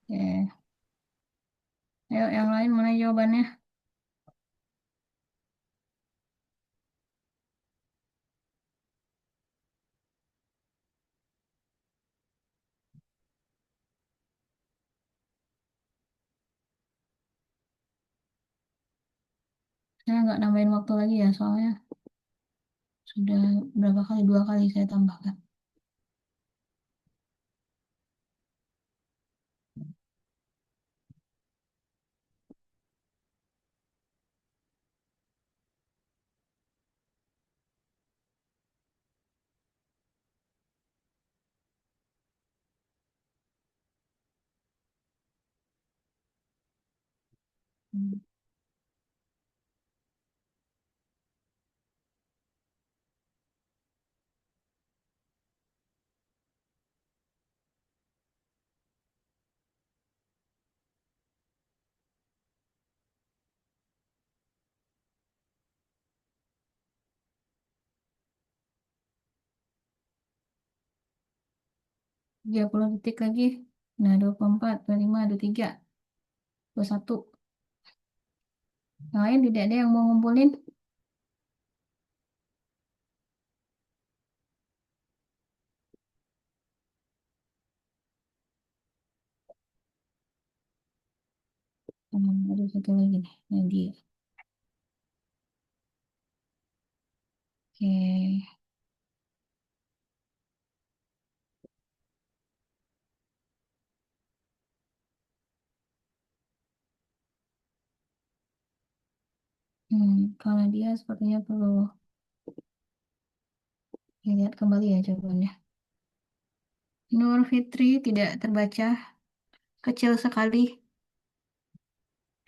Oke. Ayo, yang lain mana jawabannya? Saya nggak nambahin waktu lagi ya, soalnya sudah berapa kali, 2 kali saya tambahkan. Hmm. 30 detik lagi. Nah, 24, 25, 23, 21. Yang lain tidak ada yang mau ngumpulin? Ada satu lagi nih. Yang dia. Oke. Kalau dia sepertinya perlu dilihat kembali ya jawabannya. Nur Fitri tidak terbaca. Kecil sekali.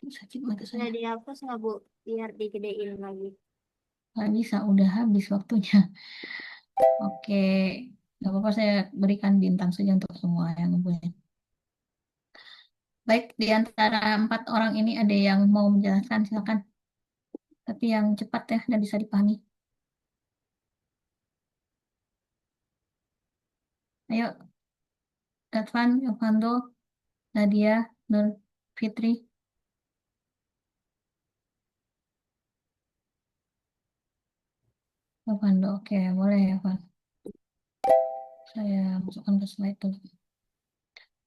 Sakit mata Udah saya. dihapus nggak Bu? Biar digedein lagi. Nggak bisa, udah habis waktunya. Oke. Nggak apa-apa, saya berikan bintang saja untuk semua yang ngumpulin. Baik, di antara 4 orang ini ada yang mau menjelaskan, silakan. Tapi yang cepat ya, dan bisa dipahami. Ayo, Advan, Yovando, Nadia, Nur Fitri. Yovando, oke, boleh ya, Van. Saya masukkan ke slide dulu.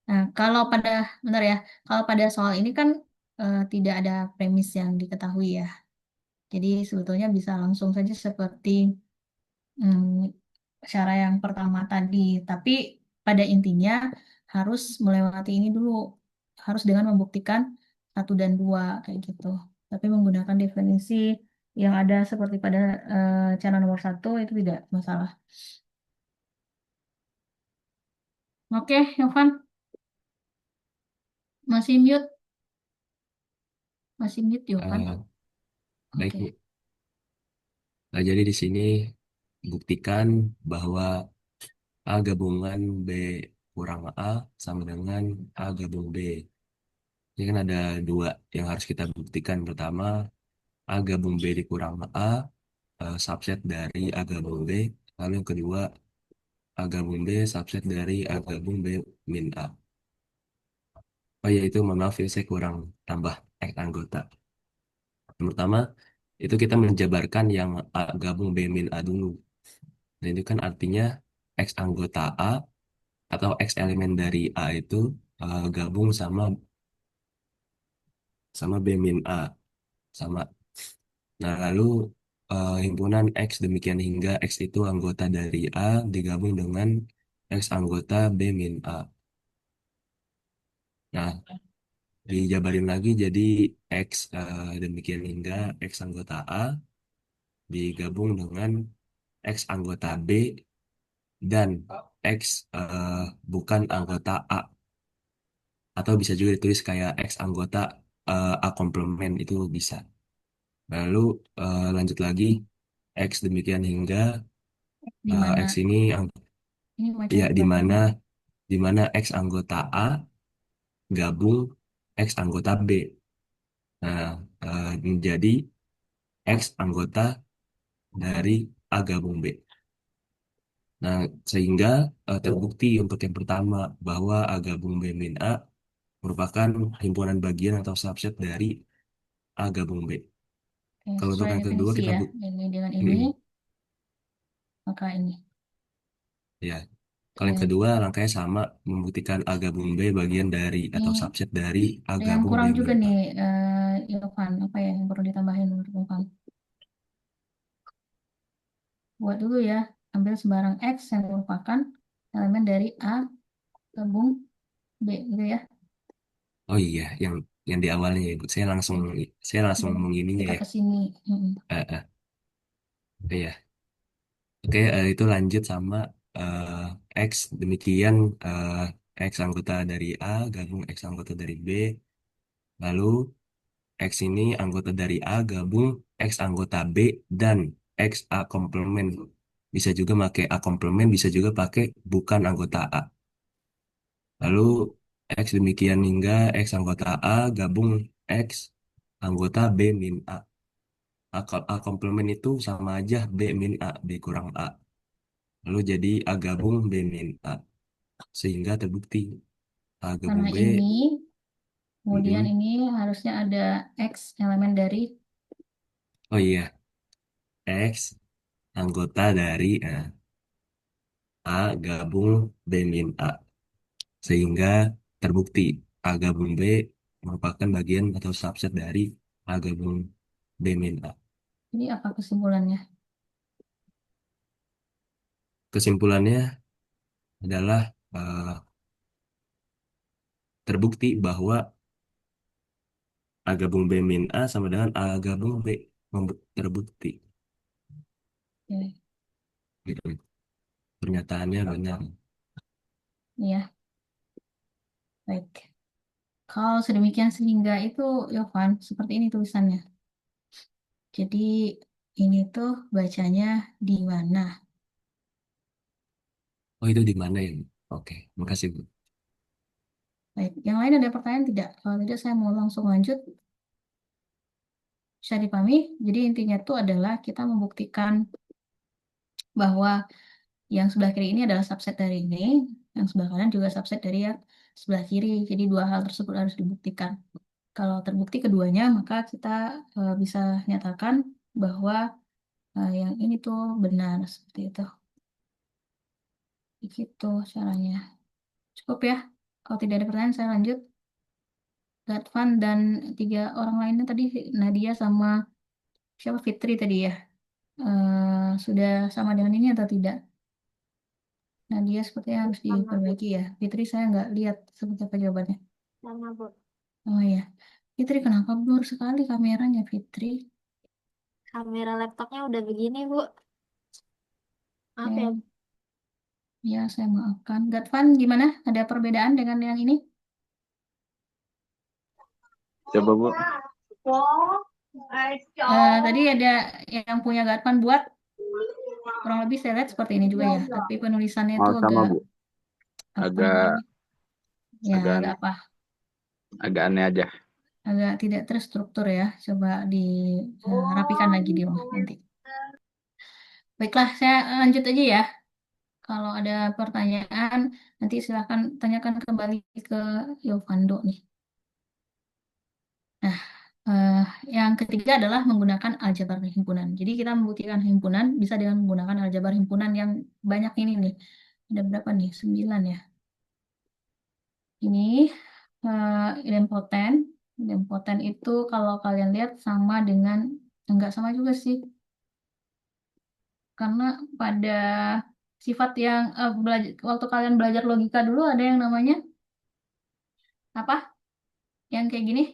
Nah, kalau pada, bentar ya, kalau pada soal ini kan tidak ada premis yang diketahui ya. Jadi sebetulnya bisa langsung saja seperti cara yang pertama tadi. Tapi pada intinya harus melewati ini dulu. Harus dengan membuktikan satu dan dua kayak gitu. Tapi menggunakan definisi yang ada seperti pada cara nomor satu itu tidak masalah. Oke, Yovan, masih mute, Yovan. Eh, baik, Oke. Bu. Nah, jadi di sini buktikan bahwa A gabungan B kurang A sama dengan A gabung B. Ini kan ada dua yang harus kita buktikan. Pertama, A gabung B dikurang A, subset dari A gabung B. Lalu yang kedua, A gabung B subset dari A gabung B min A. Oh ya, itu mohon maaf ya, saya kurang tambah X anggota. Yang pertama, itu kita menjabarkan yang A gabung B min A dulu. Dan itu kan artinya X anggota A atau X elemen dari A itu gabung sama sama B min A. Sama. Nah, lalu himpunan X demikian hingga X itu anggota dari A digabung dengan X anggota B min A. Nah, dijabarin lagi jadi X demikian hingga X anggota A digabung dengan X anggota B dan X bukan anggota A. Atau bisa juga ditulis kayak X anggota A komplement itu bisa. Lalu lanjut lagi X demikian hingga Di mana X ini ini ya macam berapa? di mana X anggota A gabung X anggota B. Nah, menjadi X anggota dari A gabung B. Nah, sehingga terbukti untuk yang pertama bahwa A gabung B min A merupakan himpunan bagian atau subset dari A gabung B. Oke, Kalau untuk sesuai yang kedua definisi kita ya. Ini dengan ini, maka ini. ya. Kalau yang Oke. kedua langkahnya sama membuktikan A gabung B bagian dari atau Ini subset dari A ada yang gabung B kurang juga min A. nih, Yovan. Apa ya yang perlu ditambahin menurut Yovan? Buat dulu ya, ambil sembarang X yang merupakan elemen dari A gabung B gitu ya. Oh iya, yang di awalnya ya, Bu. Saya langsung Sebelum ngomong ininya kita ya. ke sini. Eh, eh, iya. Oke, itu lanjut sama X demikian eh, X anggota dari A gabung X anggota dari B. Lalu X ini anggota dari A gabung X anggota B dan X A komplement. Bisa juga pakai A komplement, bisa juga pakai bukan anggota A. Lalu X demikian hingga X anggota A gabung X anggota B min A. A komplement itu sama aja B min A, B kurang A. Lalu jadi A gabung B min A. Sehingga terbukti A gabung Karena B. ini, kemudian mm-mm. ini harusnya ada X elemen dari Oh iya, X anggota dari A gabung B min A. Sehingga terbukti A gabung B merupakan bagian atau subset dari A gabung B min A. ini apa kesimpulannya? Kesimpulannya adalah eh, terbukti bahwa A gabung B min A sama dengan A gabung B terbukti. Oke, Gitu. Pernyataannya benar. ya, baik. Kalau sedemikian sehingga itu, Yovan, seperti ini tulisannya. Jadi ini tuh bacanya di mana? Oh itu di mana ya, Bu? Oke, makasih, Bu. Baik, yang lain ada pertanyaan tidak? Kalau tidak, saya mau langsung lanjut. Bisa dipahami? Jadi intinya itu adalah kita membuktikan bahwa Yang sebelah kiri ini adalah subset dari ini, yang sebelah kanan juga subset dari yang sebelah kiri. Jadi dua hal tersebut harus dibuktikan. Kalau terbukti keduanya, maka kita bisa nyatakan bahwa yang ini tuh benar seperti itu. Begitu caranya. Cukup ya. Kalau tidak ada pertanyaan, saya lanjut. Gatvan dan 3 orang lainnya tadi, Nadia sama siapa, Fitri tadi ya. Sudah sama dengan ini atau tidak? Nadia sepertinya harus Sama, Bu. diperbaiki ya. Fitri saya nggak lihat seperti apa jawabannya. Sama, Bu. Oh ya. Fitri, kenapa blur sekali kameranya, Fitri? Kamera laptopnya udah begini, Bu. Maaf ya. Ya, saya maafkan. Gatvan, gimana? Ada perbedaan dengan yang ini? Coba Bu. Tadi ada yang punya Gatvan buat, kurang lebih saya lihat seperti ini juga ya. Tapi penulisannya itu Oh, sama agak Bu. apa Agak namanya? Ya, agak agak apa? agak aneh aja. Agak tidak terstruktur ya. Coba dirapikan lagi di rumah nanti. Baiklah, saya lanjut aja ya. Kalau ada pertanyaan, nanti silahkan tanyakan kembali ke Yovando nih. Nah, yang ketiga adalah menggunakan aljabar himpunan. Jadi kita membuktikan himpunan bisa dengan menggunakan aljabar himpunan yang banyak ini nih. Ada berapa nih? 9 ya. Ini idempoten. Idempoten itu kalau kalian lihat sama dengan, enggak sama juga sih. Karena pada sifat yang waktu kalian belajar logika dulu ada yang namanya apa? Yang kayak gini,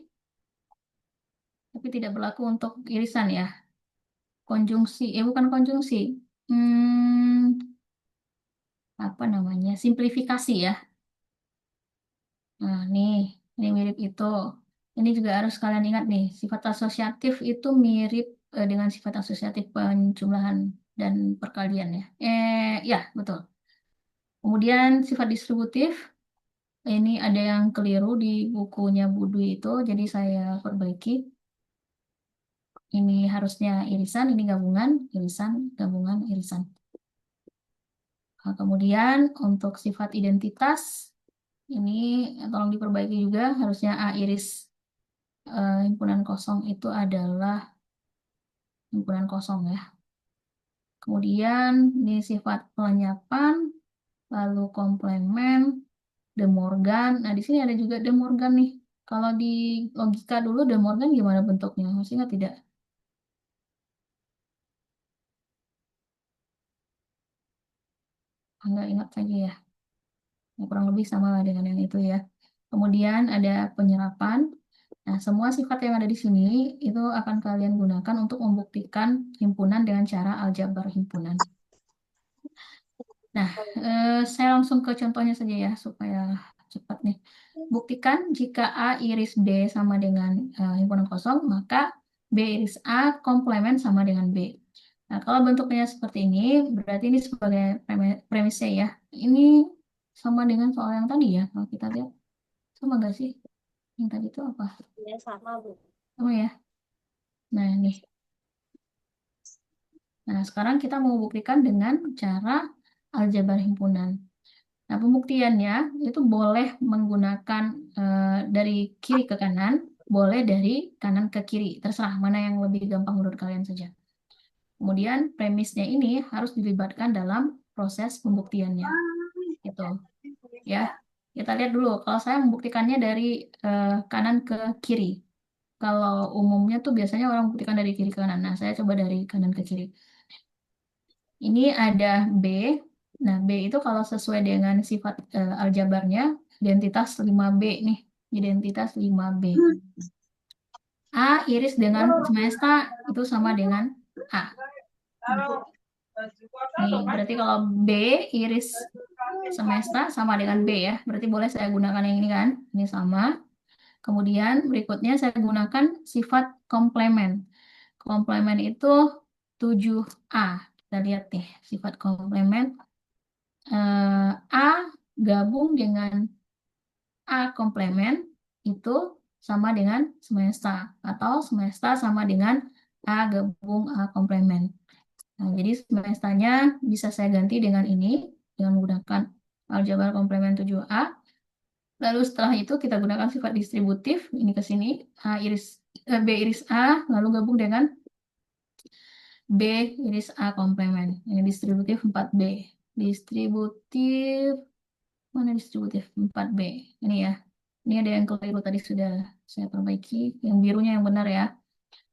tapi tidak berlaku untuk irisan ya. Konjungsi, bukan konjungsi. Apa namanya? Simplifikasi ya. Nah, ini mirip itu. Ini juga harus kalian ingat nih, sifat asosiatif itu mirip dengan sifat asosiatif penjumlahan dan perkalian ya. Ya, betul. Kemudian sifat distributif, ini ada yang keliru di bukunya Budu itu, jadi saya perbaiki. Ini harusnya irisan, ini gabungan, irisan, gabungan, irisan. Nah, kemudian untuk sifat identitas, ini tolong diperbaiki juga, harusnya A iris himpunan kosong itu adalah himpunan kosong ya. Kemudian ini sifat pelenyapan, lalu komplemen, De Morgan. Nah, di sini ada juga De Morgan nih. Kalau di logika dulu De Morgan gimana bentuknya? Masih ingat tidak? Enggak ingat lagi ya. Ya, kurang lebih sama lah dengan yang itu ya. Kemudian ada penyerapan. Nah, semua sifat yang ada di sini itu akan kalian gunakan untuk membuktikan himpunan dengan cara aljabar himpunan. Nah, saya langsung ke contohnya saja ya, supaya cepat nih. Buktikan jika A iris B sama dengan himpunan kosong, maka B iris A komplement sama dengan B. Nah, kalau bentuknya seperti ini, berarti ini sebagai premisnya ya. Ini sama dengan soal yang tadi ya, kalau kita lihat. Sama nggak sih? Yang tadi itu apa? Ya, sama, Bu. Sama ya? Nah, nih. Nah, sekarang kita mau buktikan dengan cara aljabar himpunan. Nah, pembuktiannya itu boleh menggunakan dari kiri ke kanan, boleh dari kanan ke kiri, terserah mana yang lebih gampang menurut kalian saja. Kemudian premisnya ini harus dilibatkan dalam proses pembuktiannya. Gitu. Ya. Kita lihat dulu, kalau saya membuktikannya dari kanan ke kiri. Kalau umumnya tuh biasanya orang membuktikan dari kiri ke kanan. Nah, saya coba dari kanan ke kiri. Ini ada B. Nah, B itu kalau sesuai dengan sifat aljabarnya, identitas 5B nih. Identitas 5B. A iris dengan semesta itu sama dengan A. Nih, berarti kalau B iris semesta sama dengan B ya. Berarti boleh saya gunakan yang ini kan. Ini sama. Kemudian berikutnya saya gunakan sifat komplemen. Komplemen itu 7A. Kita lihat nih, sifat komplemen. A gabung dengan A komplemen itu sama dengan semesta. Atau semesta sama dengan A gabung A komplemen. Nah, jadi semestanya bisa saya ganti dengan ini, dengan menggunakan aljabar komplemen 7A. Lalu setelah itu kita gunakan sifat distributif, ini ke sini, B iris A, lalu gabung dengan B iris A komplemen. Ini distributif 4B. Distributif, mana distributif? 4B. Ini ya. Ini ada yang keliru tadi sudah saya perbaiki. Yang birunya yang benar ya.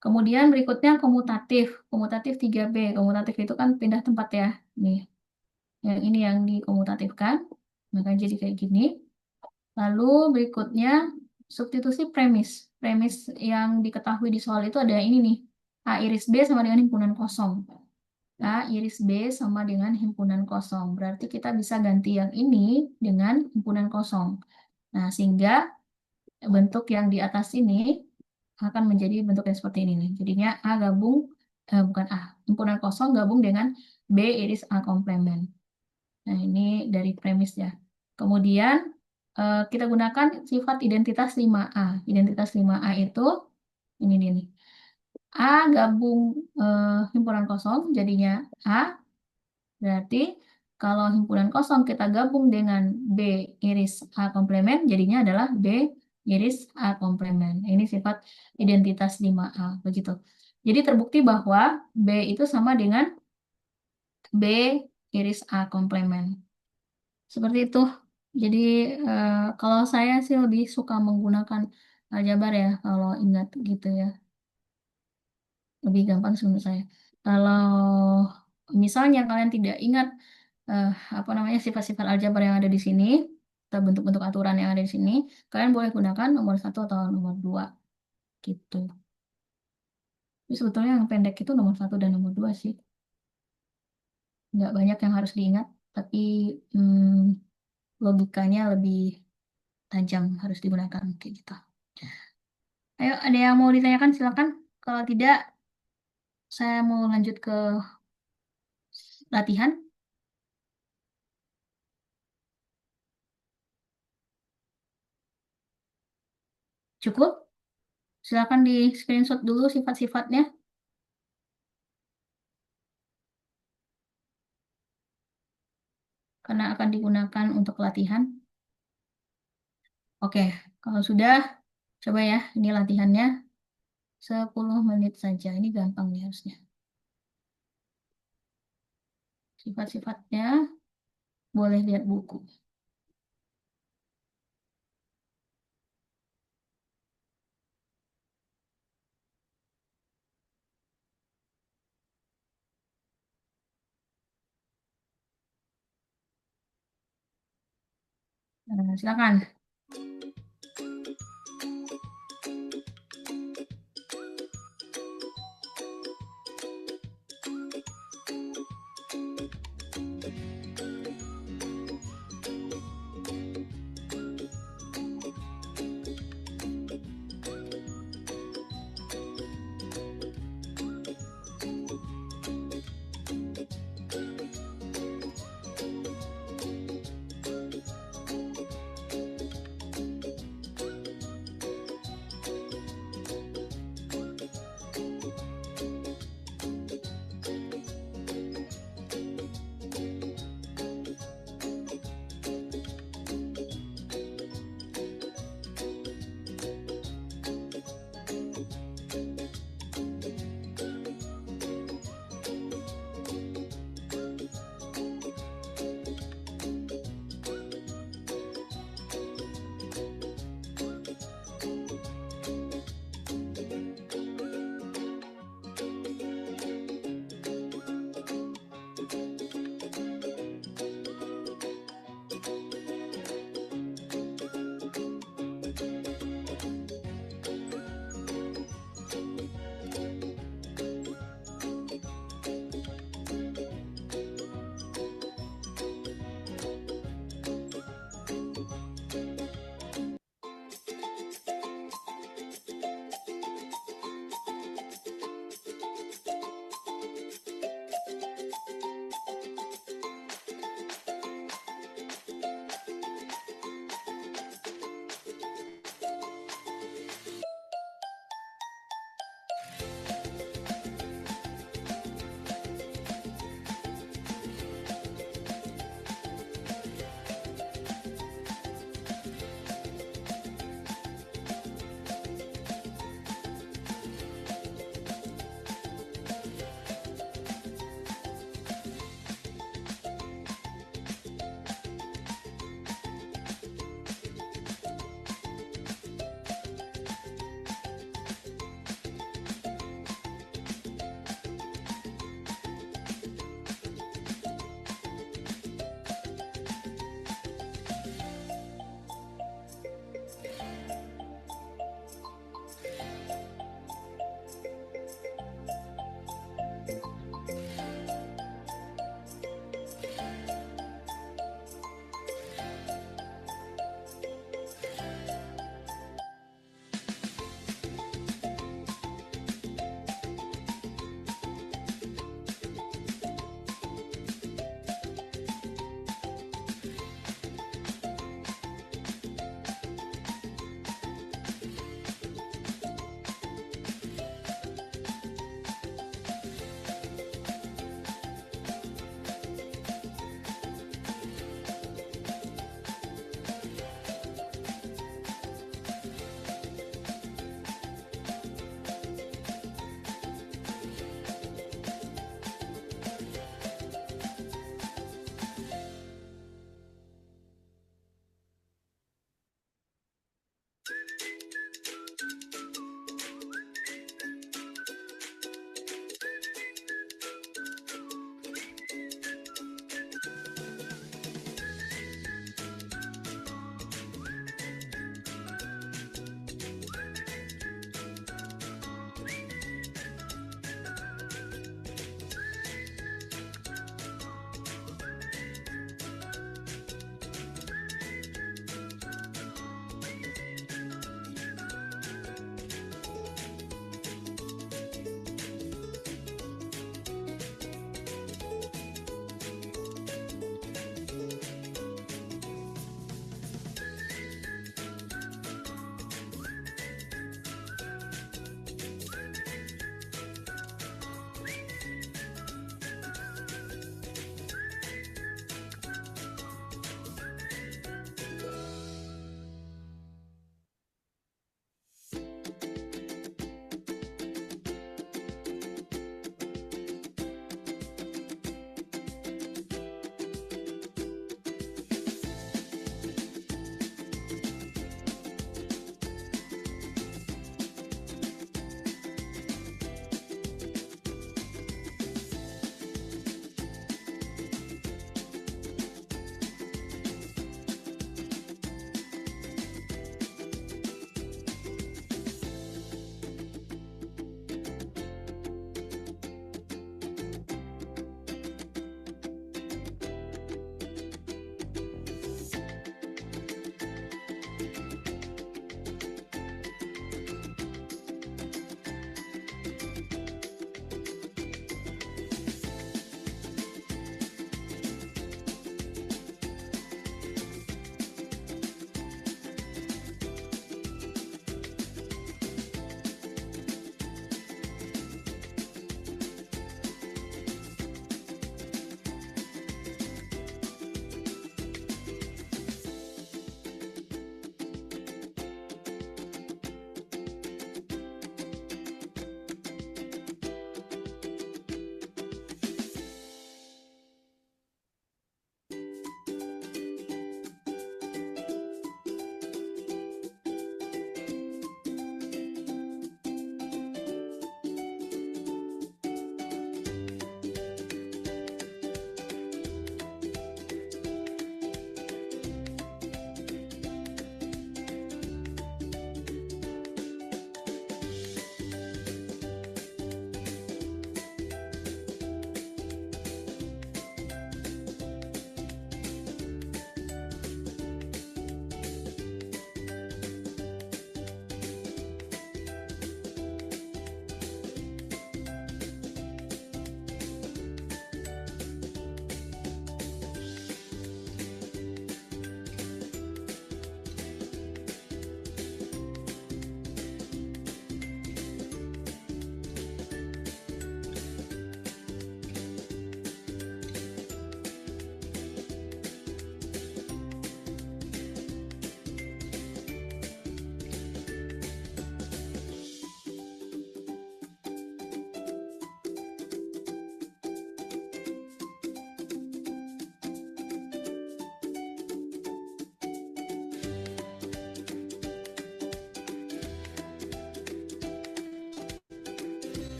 Kemudian berikutnya komutatif. Komutatif 3B. Komutatif itu kan pindah tempat ya. Nih. Yang ini yang dikomutatifkan. Maka jadi kayak gini. Lalu berikutnya substitusi premis. Premis yang diketahui di soal itu ada ini nih. A iris B sama dengan himpunan kosong. A iris B sama dengan himpunan kosong. Berarti kita bisa ganti yang ini dengan himpunan kosong. Nah, sehingga bentuk yang di atas ini akan menjadi bentuk yang seperti ini nih. Jadinya A gabung, bukan A, himpunan kosong gabung dengan B iris A komplemen. Nah, ini dari premis ya. Kemudian kita gunakan sifat identitas 5A. Identitas 5A itu ini nih. A gabung himpunan kosong jadinya A. Berarti kalau himpunan kosong kita gabung dengan B iris A komplemen jadinya adalah B iris A komplemen. Ini sifat identitas 5A begitu. Jadi terbukti bahwa B itu sama dengan B iris A komplemen. Seperti itu. Jadi kalau saya sih lebih suka menggunakan aljabar ya kalau ingat gitu ya. Lebih gampang sih menurut saya. Kalau misalnya kalian tidak ingat apa namanya sifat-sifat aljabar yang ada di sini atau bentuk-bentuk aturan yang ada di sini, kalian boleh gunakan nomor 1 atau nomor 2 gitu. Tapi sebetulnya yang pendek itu nomor 1 dan nomor 2 sih. Nggak banyak yang harus diingat, tapi logikanya lebih tajam harus digunakan kayak gitu. Ayo, ada yang mau ditanyakan silakan. Kalau tidak, saya mau lanjut ke latihan. Cukup? Silakan di screenshot dulu sifat-sifatnya. Karena akan digunakan untuk latihan. Oke, kalau sudah, coba ya, ini latihannya 10 menit saja. Ini gampang nih harusnya. Sifat-sifatnya boleh lihat buku. Silakan.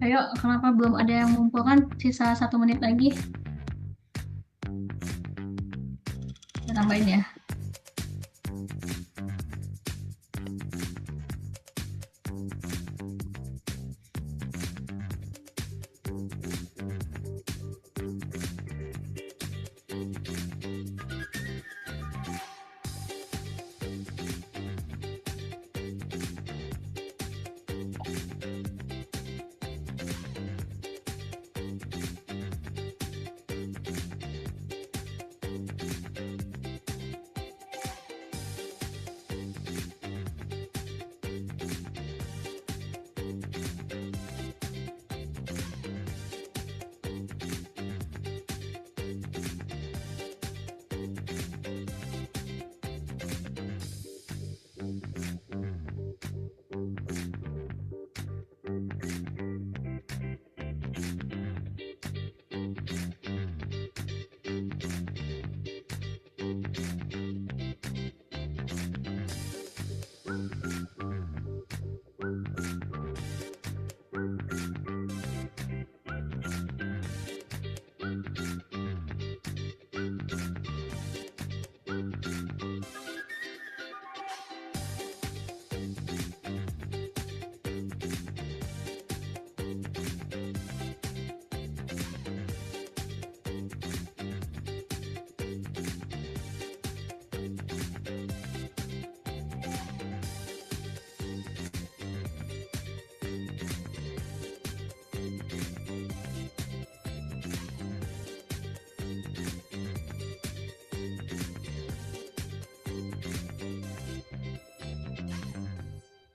Ayo, kenapa belum ada yang mengumpulkan? Sisa 1 menit lagi. Kita tambahin ya.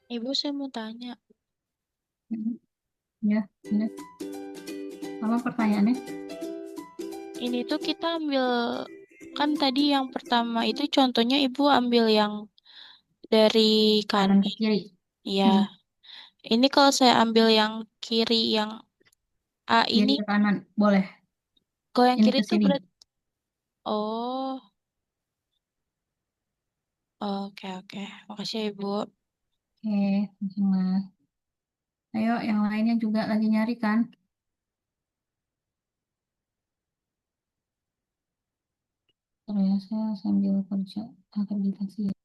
Ibu, saya mau tanya. Ya, ya. Apa pertanyaannya? Ini tuh kita ambil, kan tadi yang pertama itu contohnya Ibu ambil yang dari Kanan kanan. ke kiri. Iya. Hmm. Ini kalau saya ambil yang kiri, yang A Kiri ini, ke kanan. Boleh. kalau yang Ini kiri ke tuh sini. berarti, oh, oke oke. Makasih ya, Ibu. Oke, sama. Ayo, yang lainnya juga lagi nyari kan? Terus saya sambil kerja akreditasi ya.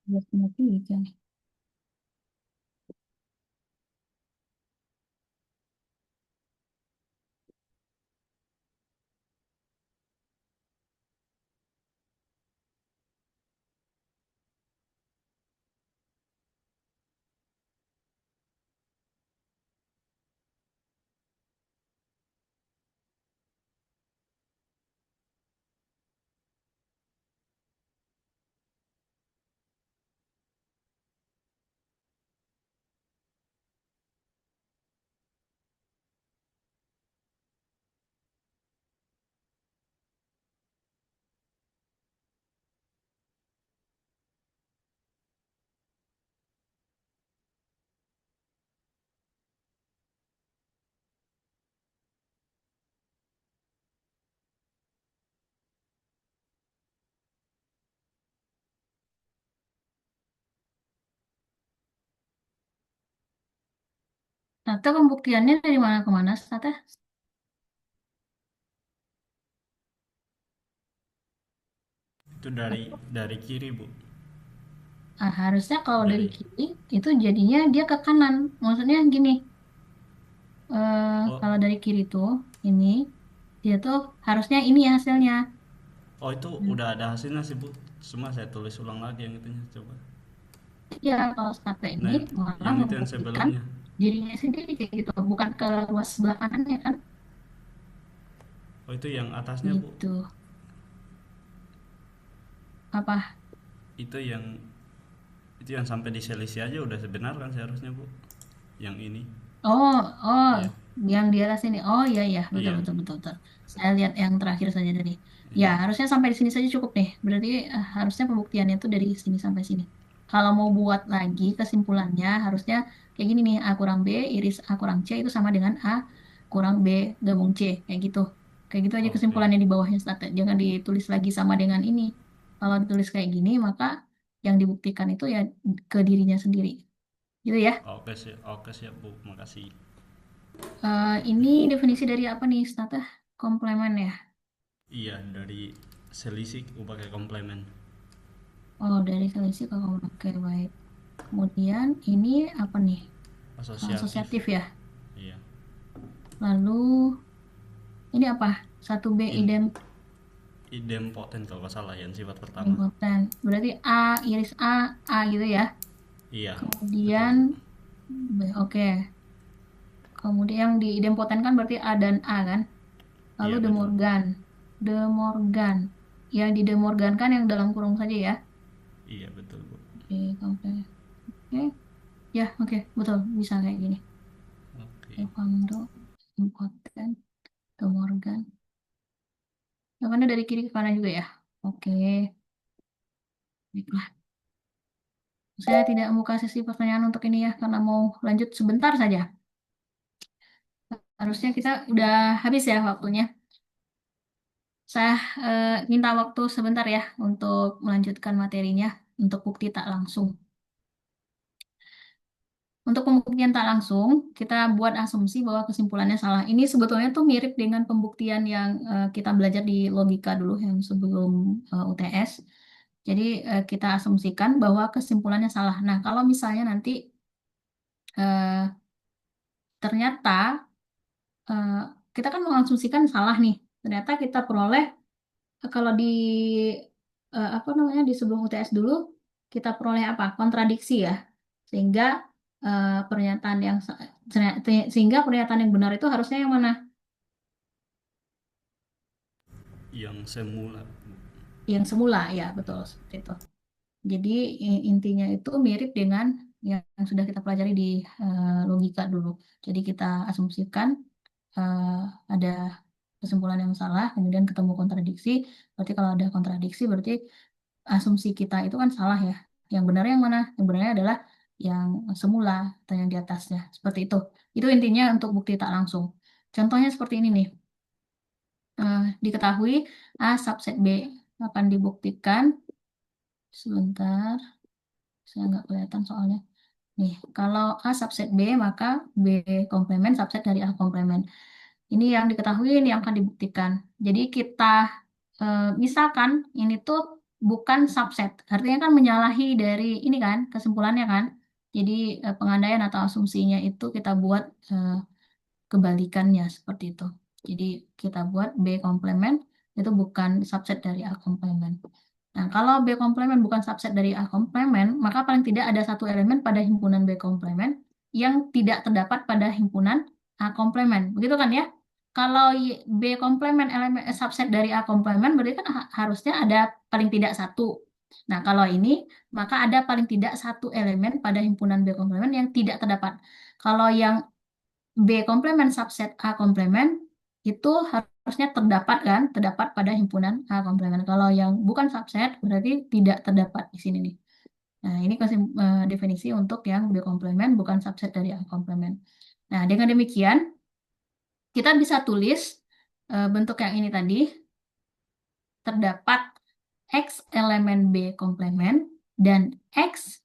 Biar punya tiga. Atau pembuktiannya dari mana ke mana, Tata? Itu dari kiri, Bu. Harusnya kalau dari Dari kiri itu jadinya dia ke kanan. Maksudnya gini, Oh, kalau dari kiri tuh ini dia tuh harusnya ini hasilnya. oh itu udah ada hasilnya sih, Bu. Cuma saya tulis ulang lagi yang itunya coba. Ya, kalau Tata ini Nah, malah yang itu yang membuktikan sebelumnya. dirinya sendiri kayak gitu, bukan ke luas sebelah kanannya kan? Oh, itu yang atasnya, Bu. Gitu. Apa? Itu yang sampai diselisih aja udah sebenar kan seharusnya, Bu. Yang ini. Oh, oh, Iya. yang di atas ini. Oh, iya, iya, betul, Iya. betul, betul, betul. Saya lihat yang terakhir saja tadi. Ya, Iya. harusnya sampai di sini saja cukup nih. Berarti harusnya pembuktiannya itu dari sini sampai sini. Kalau mau buat lagi kesimpulannya, harusnya kayak gini nih, A kurang B, iris A kurang C itu sama dengan A kurang B gabung C. Kayak gitu. Kayak gitu aja Oke. kesimpulannya di bawahnya, Stat. Jangan ditulis lagi sama dengan ini. Kalau ditulis kayak gini, maka yang dibuktikan itu ya ke dirinya sendiri. Gitu ya. Oke siap, Bu. Makasih. Ini definisi dari apa nih, Stata? Komplemen ya? Iya, dari selisih aku pakai komplement. Oh, dari selisih ke komplemen. Oke, baik. Kemudian ini apa nih? Asosiatif. Asosiatif ya. Iya. Lalu ini apa? 1B In idempoten idempoten kalau nggak salah yang sifat pertama. idempoten. Berarti A, iris A gitu ya. Iya, betul, Kemudian, Bu. oke. Kemudian yang di idempoten kan berarti A dan A kan? Lalu Iya, De betul. Morgan. De Morgan. Yang di De Morgan kan yang dalam kurung saja ya. Iya, betul, Bu. Oke, oke. Oke. Ya, oke, betul. Bisa kayak gini. Oke. Evando, impoten, De Morgan. Evando dari kiri ke kanan juga ya? Oke, baiklah. Saya tidak membuka sesi pertanyaan untuk ini ya, karena mau lanjut sebentar saja. Harusnya kita udah habis ya waktunya. Saya minta waktu sebentar ya untuk melanjutkan materinya untuk bukti tak langsung. Untuk pembuktian tak langsung, kita buat asumsi bahwa kesimpulannya salah. Ini sebetulnya tuh mirip dengan pembuktian yang kita belajar di logika dulu yang sebelum UTS. Jadi kita asumsikan bahwa kesimpulannya salah. Nah, kalau misalnya nanti eh, ternyata eh, kita kan mengasumsikan salah nih. Ternyata kita peroleh kalau di apa namanya di sebelum UTS dulu kita peroleh apa? Kontradiksi ya. Sehingga pernyataan yang sehingga pernyataan yang benar itu harusnya yang mana? Yang semula, Bu. Yang semula ya, betul seperti itu. Jadi intinya itu mirip dengan yang sudah kita pelajari di logika dulu. Jadi kita asumsikan eh, ada kesimpulan yang salah, kemudian ketemu kontradiksi. Berarti kalau ada kontradiksi, berarti asumsi kita itu kan salah ya. Yang benarnya yang mana? Yang benarnya adalah yang semula atau yang di atasnya. Seperti itu. Itu intinya untuk bukti tak langsung. Contohnya seperti ini nih. Diketahui A subset B akan dibuktikan. Sebentar, saya nggak kelihatan soalnya. Nih, kalau A subset B, maka B komplemen subset dari A komplemen. Ini yang diketahui, ini yang akan dibuktikan. Jadi kita misalkan ini tuh bukan subset, artinya kan menyalahi dari ini kan kesimpulannya kan. Jadi pengandaian atau asumsinya itu kita buat kebalikannya seperti itu. Jadi kita buat B komplemen itu bukan subset dari A komplemen. Nah, kalau B komplemen bukan subset dari A komplemen, maka paling tidak ada satu elemen pada himpunan B komplemen yang tidak terdapat pada himpunan A komplemen. Begitu kan ya? Kalau B komplemen elemen subset dari A komplemen, berarti kan harusnya ada paling tidak satu. Nah, kalau ini, maka ada paling tidak satu elemen pada himpunan B komplemen yang tidak terdapat. Kalau yang B komplemen subset A komplemen itu harusnya terdapat kan, terdapat pada himpunan A komplemen. Kalau yang bukan subset berarti tidak terdapat di sini nih. Nah, ini definisi untuk yang B komplemen bukan subset dari A komplemen. Nah, dengan demikian kita bisa tulis bentuk yang ini tadi terdapat X elemen B komplemen dan X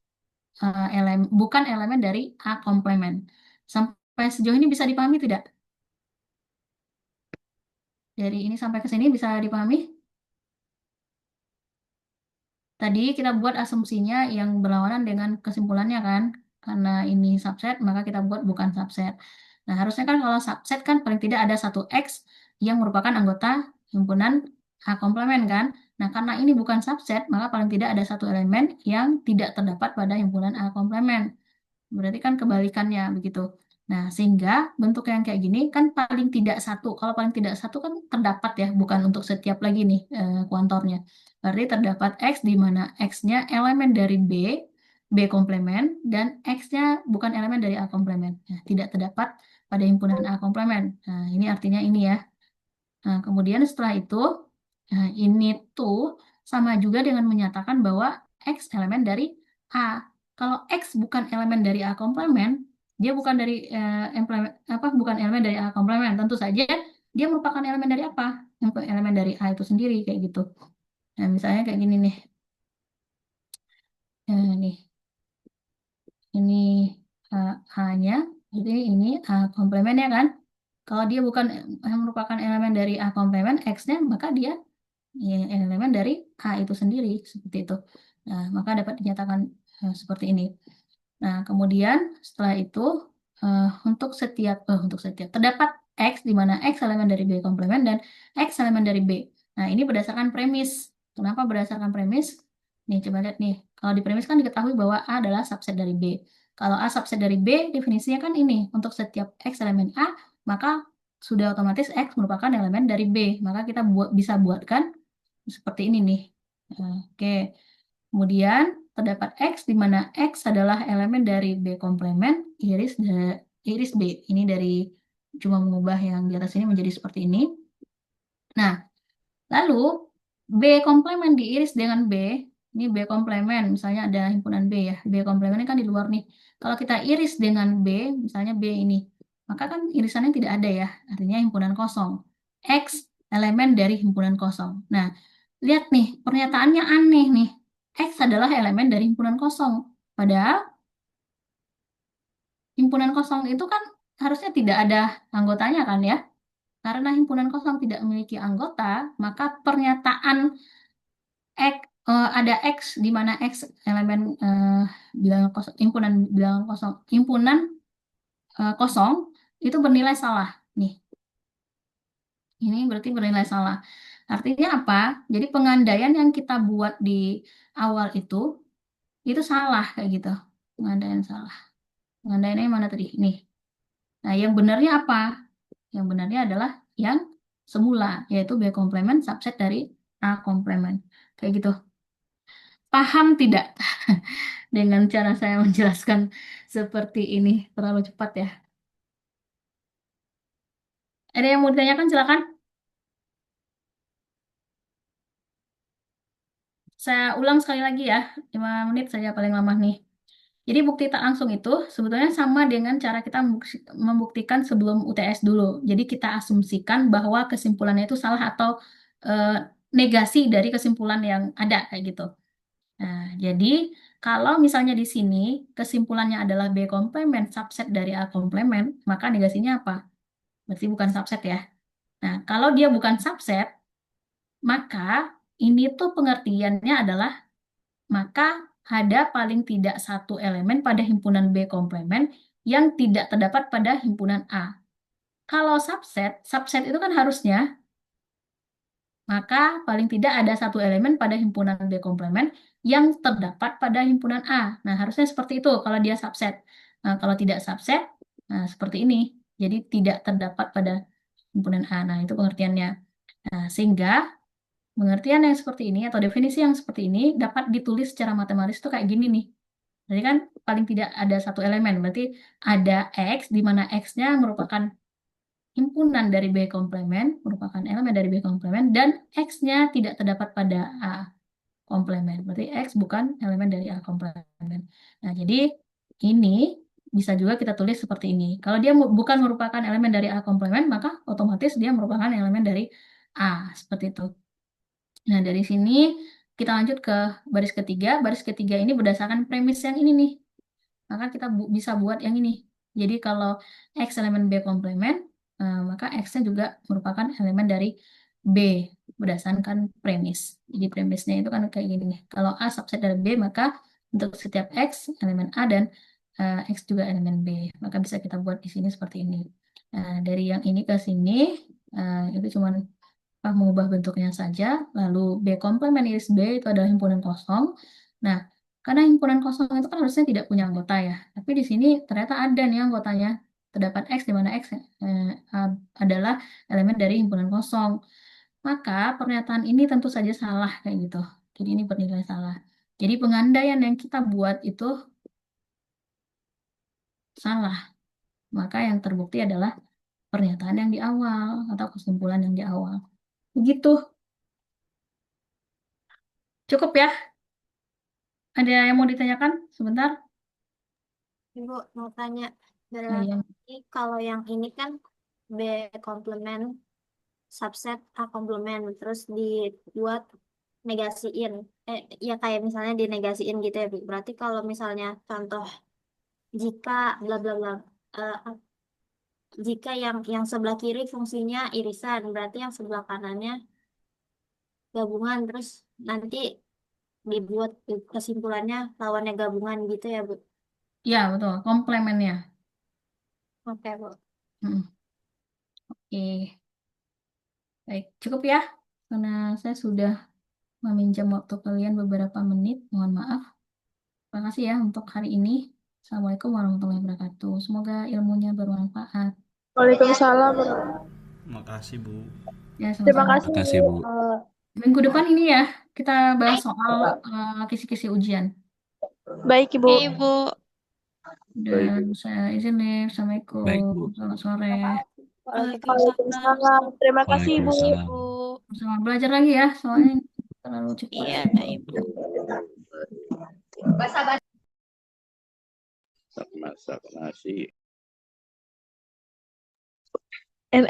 bukan elemen dari A komplemen. Sampai Sampai sejauh ini bisa dipahami tidak? Dari ini sampai ke sini bisa dipahami? Tadi kita buat asumsinya yang berlawanan dengan kesimpulannya kan. Karena ini subset, maka kita buat bukan subset. Nah, harusnya kan kalau subset kan paling tidak ada satu X yang merupakan anggota himpunan A komplemen kan. Nah, karena ini bukan subset, maka paling tidak ada satu elemen yang tidak terdapat pada himpunan A komplemen. Berarti kan kebalikannya begitu. Nah, sehingga bentuk yang kayak gini kan paling tidak satu. Kalau paling tidak satu kan terdapat ya, bukan untuk setiap lagi nih kuantornya. Berarti terdapat X di mana X-nya elemen dari B komplemen, dan X-nya bukan elemen dari A komplemen. Nah, tidak terdapat pada himpunan A komplemen. Nah, ini artinya ini ya. Nah, kemudian setelah itu, nah, ini tuh sama juga dengan menyatakan bahwa X elemen dari A. Kalau X bukan elemen dari A komplemen, dia bukan dari bukan elemen dari A komplemen. Tentu saja dia merupakan elemen dari apa? Elemen dari A itu sendiri kayak gitu. Nah, misalnya kayak gini nih. Nih, ini A-nya, jadi ini A komplemen ya kan? Kalau dia bukan merupakan elemen dari A komplemen, X-nya, maka dia ya, elemen dari A itu sendiri, seperti itu. Nah, maka dapat dinyatakan seperti ini. Nah, kemudian setelah itu untuk setiap terdapat X di mana X elemen dari B komplemen dan X elemen dari B. Nah, ini berdasarkan premis. Kenapa berdasarkan premis? Nih, coba lihat nih. Kalau di premis kan diketahui bahwa A adalah subset dari B. Kalau A subset dari B, definisinya kan ini. Untuk setiap X elemen A, maka sudah otomatis X merupakan elemen dari B. Maka kita bisa buatkan seperti ini nih. Oke. Kemudian terdapat X di mana X adalah elemen dari B komplemen iris B. Ini dari cuma mengubah yang di atas ini menjadi seperti ini. Nah, lalu B komplemen diiris dengan B. Ini B komplemen, misalnya ada himpunan B ya. B komplemen ini kan di luar nih. Kalau kita iris dengan B, misalnya B ini, maka kan irisannya tidak ada ya. Artinya himpunan kosong. X elemen dari himpunan kosong. Nah, lihat nih, pernyataannya aneh nih. X adalah elemen dari himpunan kosong. Padahal himpunan kosong itu kan harusnya tidak ada anggotanya kan ya. Karena himpunan kosong tidak memiliki anggota, maka pernyataan X, ada X di mana X elemen bilangan kosong, himpunan bilangan kosong, himpunan kosong itu bernilai salah. Nih, ini berarti bernilai salah. Artinya apa? Jadi pengandaian yang kita buat di awal itu salah kayak gitu. Pengandaian salah. Pengandaiannya mana tadi? Nih. Nah, yang benarnya apa? Yang benarnya adalah yang semula, yaitu B komplemen subset dari A komplemen. Kayak gitu. Paham tidak? Dengan cara saya menjelaskan seperti ini. Terlalu cepat ya. Ada yang mau ditanyakan? Silakan. Saya ulang sekali lagi ya. 5 menit saja paling lama nih. Jadi bukti tak langsung itu sebetulnya sama dengan cara kita membuktikan sebelum UTS dulu. Jadi kita asumsikan bahwa kesimpulannya itu salah atau eh, negasi dari kesimpulan yang ada kayak gitu. Nah, jadi kalau misalnya di sini kesimpulannya adalah B komplemen subset dari A komplemen, maka negasinya apa? Berarti bukan subset ya. Nah, kalau dia bukan subset, maka ini tuh pengertiannya adalah maka ada paling tidak satu elemen pada himpunan B komplemen yang tidak terdapat pada himpunan A. Kalau subset itu kan harusnya maka paling tidak ada satu elemen pada himpunan B komplemen yang terdapat pada himpunan A. Nah, harusnya seperti itu kalau dia subset. Nah, kalau tidak subset, nah seperti ini. Jadi tidak terdapat pada himpunan A. Nah, itu pengertiannya. Nah, sehingga pengertian yang seperti ini atau definisi yang seperti ini dapat ditulis secara matematis itu kayak gini nih. Jadi kan paling tidak ada satu elemen, berarti ada X di mana X-nya merupakan himpunan dari B komplemen, merupakan elemen dari B komplemen, dan X-nya tidak terdapat pada A komplemen. Berarti X bukan elemen dari A komplemen. Nah, jadi ini bisa juga kita tulis seperti ini. Kalau dia bukan merupakan elemen dari A komplemen, maka otomatis dia merupakan elemen dari A. Seperti itu. Nah, dari sini kita lanjut ke baris ketiga. Baris ketiga ini berdasarkan premis yang ini nih. Maka kita bisa buat yang ini. Jadi kalau X elemen B komplement, maka X-nya juga merupakan elemen dari B berdasarkan premis. Jadi premisnya itu kan kayak gini nih. Kalau A subset dari B, maka untuk setiap X elemen A dan X juga elemen B. Maka bisa kita buat di sini seperti ini. Dari yang ini ke sini, itu cuma mengubah bentuknya saja. Lalu B komplement iris B itu adalah himpunan kosong. Nah, karena himpunan kosong itu kan harusnya tidak punya anggota ya. Tapi di sini ternyata ada nih anggotanya. Terdapat X di mana X adalah elemen dari himpunan kosong. Maka pernyataan ini tentu saja salah kayak gitu. Jadi ini bernilai salah. Jadi pengandaian yang kita buat itu salah. Maka yang terbukti adalah pernyataan yang di awal atau kesimpulan yang di awal. Begitu. Cukup ya? Ada yang mau ditanyakan? Sebentar. Ibu mau tanya, Nah, yang berarti kalau yang ini kan B komplement subset A komplement terus dibuat negasiin, ya kayak misalnya dinegasiin gitu ya Bu. Berarti kalau misalnya contoh jika bla bla bla, eh, jika yang sebelah kiri fungsinya irisan, berarti yang sebelah kanannya gabungan, terus nanti dibuat kesimpulannya lawannya gabungan gitu ya Bu. ya betul, komplemennya. Oke Bu. Hmm, Oke, baik, cukup ya. Karena saya sudah meminjam waktu kalian beberapa menit. Mohon maaf. Terima kasih ya untuk hari ini. Assalamualaikum warahmatullahi wabarakatuh. Semoga ilmunya bermanfaat. Waalaikumsalam. Makasih Bu. Ya, Terima sama-sama. kasih. Makasih Bu. Minggu depan ini ya, kita bahas soal kisi-kisi ujian. Baik, Ibu. Oke, Ibu. Dan saya izin nih. Assalamualaikum. Baik Bu. Selamat sore. Waalaikumsalam. Waalaikumsalam. Terima kasih, Ibu. Waalaikumsalam. Bu. Sama belajar lagi ya, soalnya terlalu cepat. Iya, Ibu. Masak nasi. N.